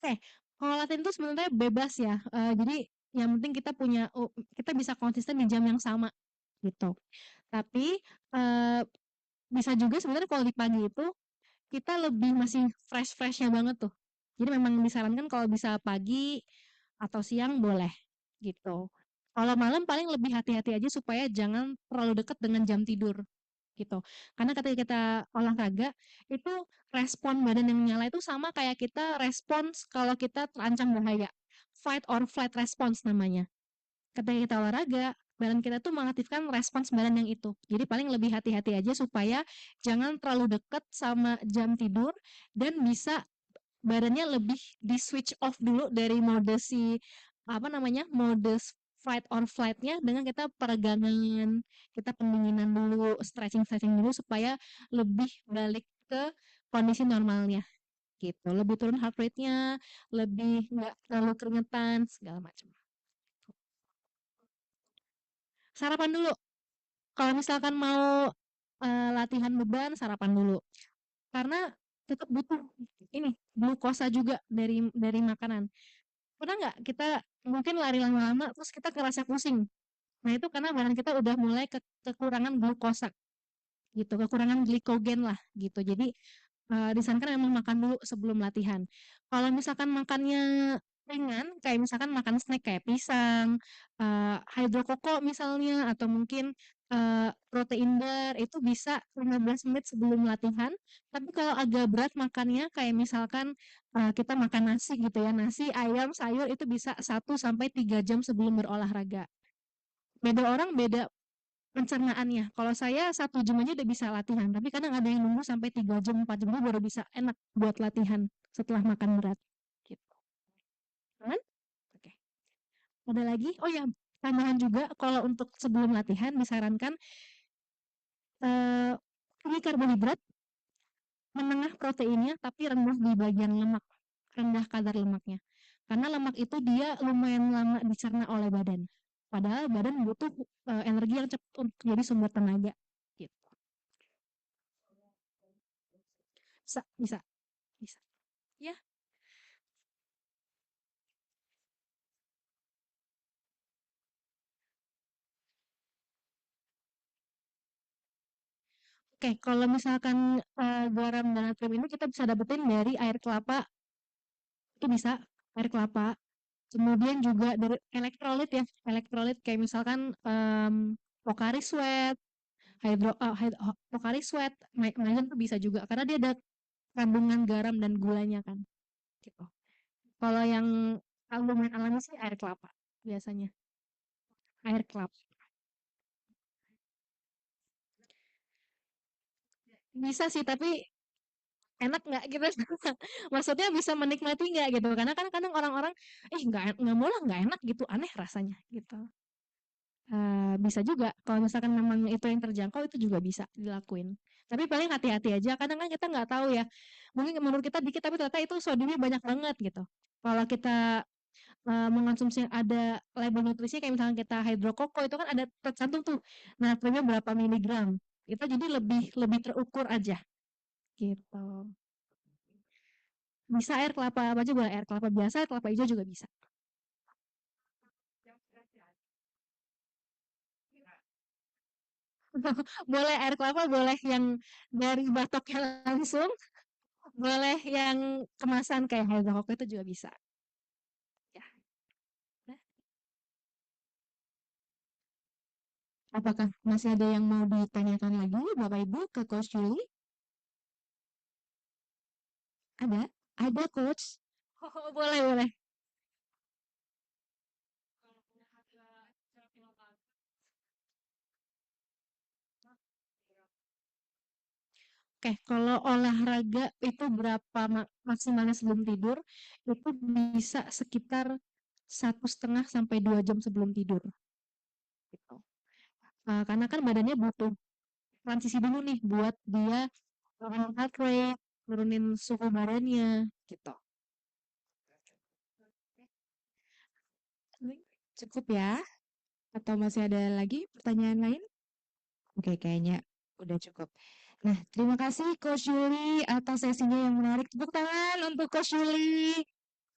Oke, kalau latihan itu sebenarnya bebas ya. Jadi yang penting kita bisa konsisten di jam yang sama gitu. Tapi bisa juga sebenarnya kalau di pagi itu kita lebih masih fresh-freshnya banget tuh. Jadi memang disarankan kalau bisa pagi atau siang boleh gitu. Kalau malam paling lebih hati-hati aja supaya jangan terlalu dekat dengan jam tidur gitu. Karena ketika kita olahraga itu respon badan yang nyala itu sama kayak kita respons kalau kita terancam bahaya. Fight or flight response namanya. Ketika kita olahraga, badan kita tuh mengaktifkan respons badan yang itu. Jadi paling lebih hati-hati aja supaya jangan terlalu dekat sama jam tidur dan bisa badannya lebih di switch off dulu dari mode mode fight or flight-nya dengan kita peregangan, kita pendinginan dulu, stretching dulu supaya lebih balik ke kondisi normalnya gitu. Lebih turun heart rate-nya, lebih nggak terlalu keringetan, segala macam. Sarapan dulu. Kalau misalkan mau latihan beban, sarapan dulu. Karena tetap butuh ini glukosa juga dari makanan. Pernah nggak kita mungkin lari lama-lama terus kita kerasa pusing? Nah itu karena badan kita udah mulai kekurangan glukosa gitu, kekurangan glikogen lah gitu. Jadi disarankan memang makan dulu sebelum latihan. Kalau misalkan makannya ringan, kayak misalkan makan snack kayak pisang, hydrokoko misalnya, atau mungkin protein bar itu bisa 15 menit sebelum latihan. Tapi kalau agak berat makannya, kayak misalkan kita makan nasi gitu ya, nasi, ayam, sayur itu bisa 1–3 jam sebelum berolahraga. Beda orang beda pencernaannya. Kalau saya 1 jam aja udah bisa latihan, tapi kadang ada yang nunggu sampai 3 jam, 4 jam baru bisa enak buat latihan setelah makan berat. Gitu. Aman? Oke. Ada lagi? Oh ya, tambahan juga kalau untuk sebelum latihan disarankan tinggi karbohidrat, menengah proteinnya, tapi rendah di bagian lemak, rendah kadar lemaknya. Karena lemak itu dia lumayan lama dicerna oleh badan. Padahal badan butuh energi yang cepat untuk jadi sumber tenaga. Gitu. Bisa. Ya. Oke, kalau misalkan garam dan natrium ini kita bisa dapetin dari air kelapa, itu bisa air kelapa. Kemudian juga dari elektrolit ya, elektrolit kayak misalkan Pocari Sweat, Pocari Sweat, magnesium tuh bisa juga karena dia ada kandungan garam dan gulanya kan. Gitu. Kalau yang lumayan alami sih air kelapa biasanya. Air kelapa. Bisa sih, tapi enak nggak gitu? Maksudnya bisa menikmati nggak gitu? Karena kan kadang orang-orang, nggak mau lah, nggak enak gitu, aneh rasanya gitu. Bisa juga kalau misalkan memang itu yang terjangkau itu juga bisa dilakuin. Tapi paling hati-hati aja, kadang kan kita nggak tahu ya. Mungkin menurut kita dikit tapi ternyata itu sodiumnya banyak banget gitu. Kalau kita mengonsumsi ada label nutrisi kayak misalkan kita hidrokoko itu kan ada tercantum tuh natriumnya berapa miligram. Itu jadi lebih lebih terukur aja gitu. Bisa air kelapa apa aja boleh, air kelapa biasa, air kelapa hijau juga bisa. Boleh air kelapa, boleh yang dari batoknya langsung, boleh yang kemasan kayak hydrocoke itu juga bisa. Ya. Nah, apakah masih ada yang mau ditanyakan lagi Bapak Ibu ke Coach Julie? Ada? Ada Coach? Oh, boleh, boleh. Oke, kalau olahraga itu berapa maksimalnya sebelum tidur? Itu bisa sekitar 1,5 sampai 2 jam sebelum tidur. Gitu. Karena kan badannya butuh transisi dulu nih buat dia turunin heart rate, turunin suhu badannya, gitu. Cukup ya? Atau masih ada lagi pertanyaan lain? Oke, kayaknya udah cukup. Nah, terima kasih Coach Yuli atas sesinya yang menarik. Tepuk tangan untuk Coach Yuli.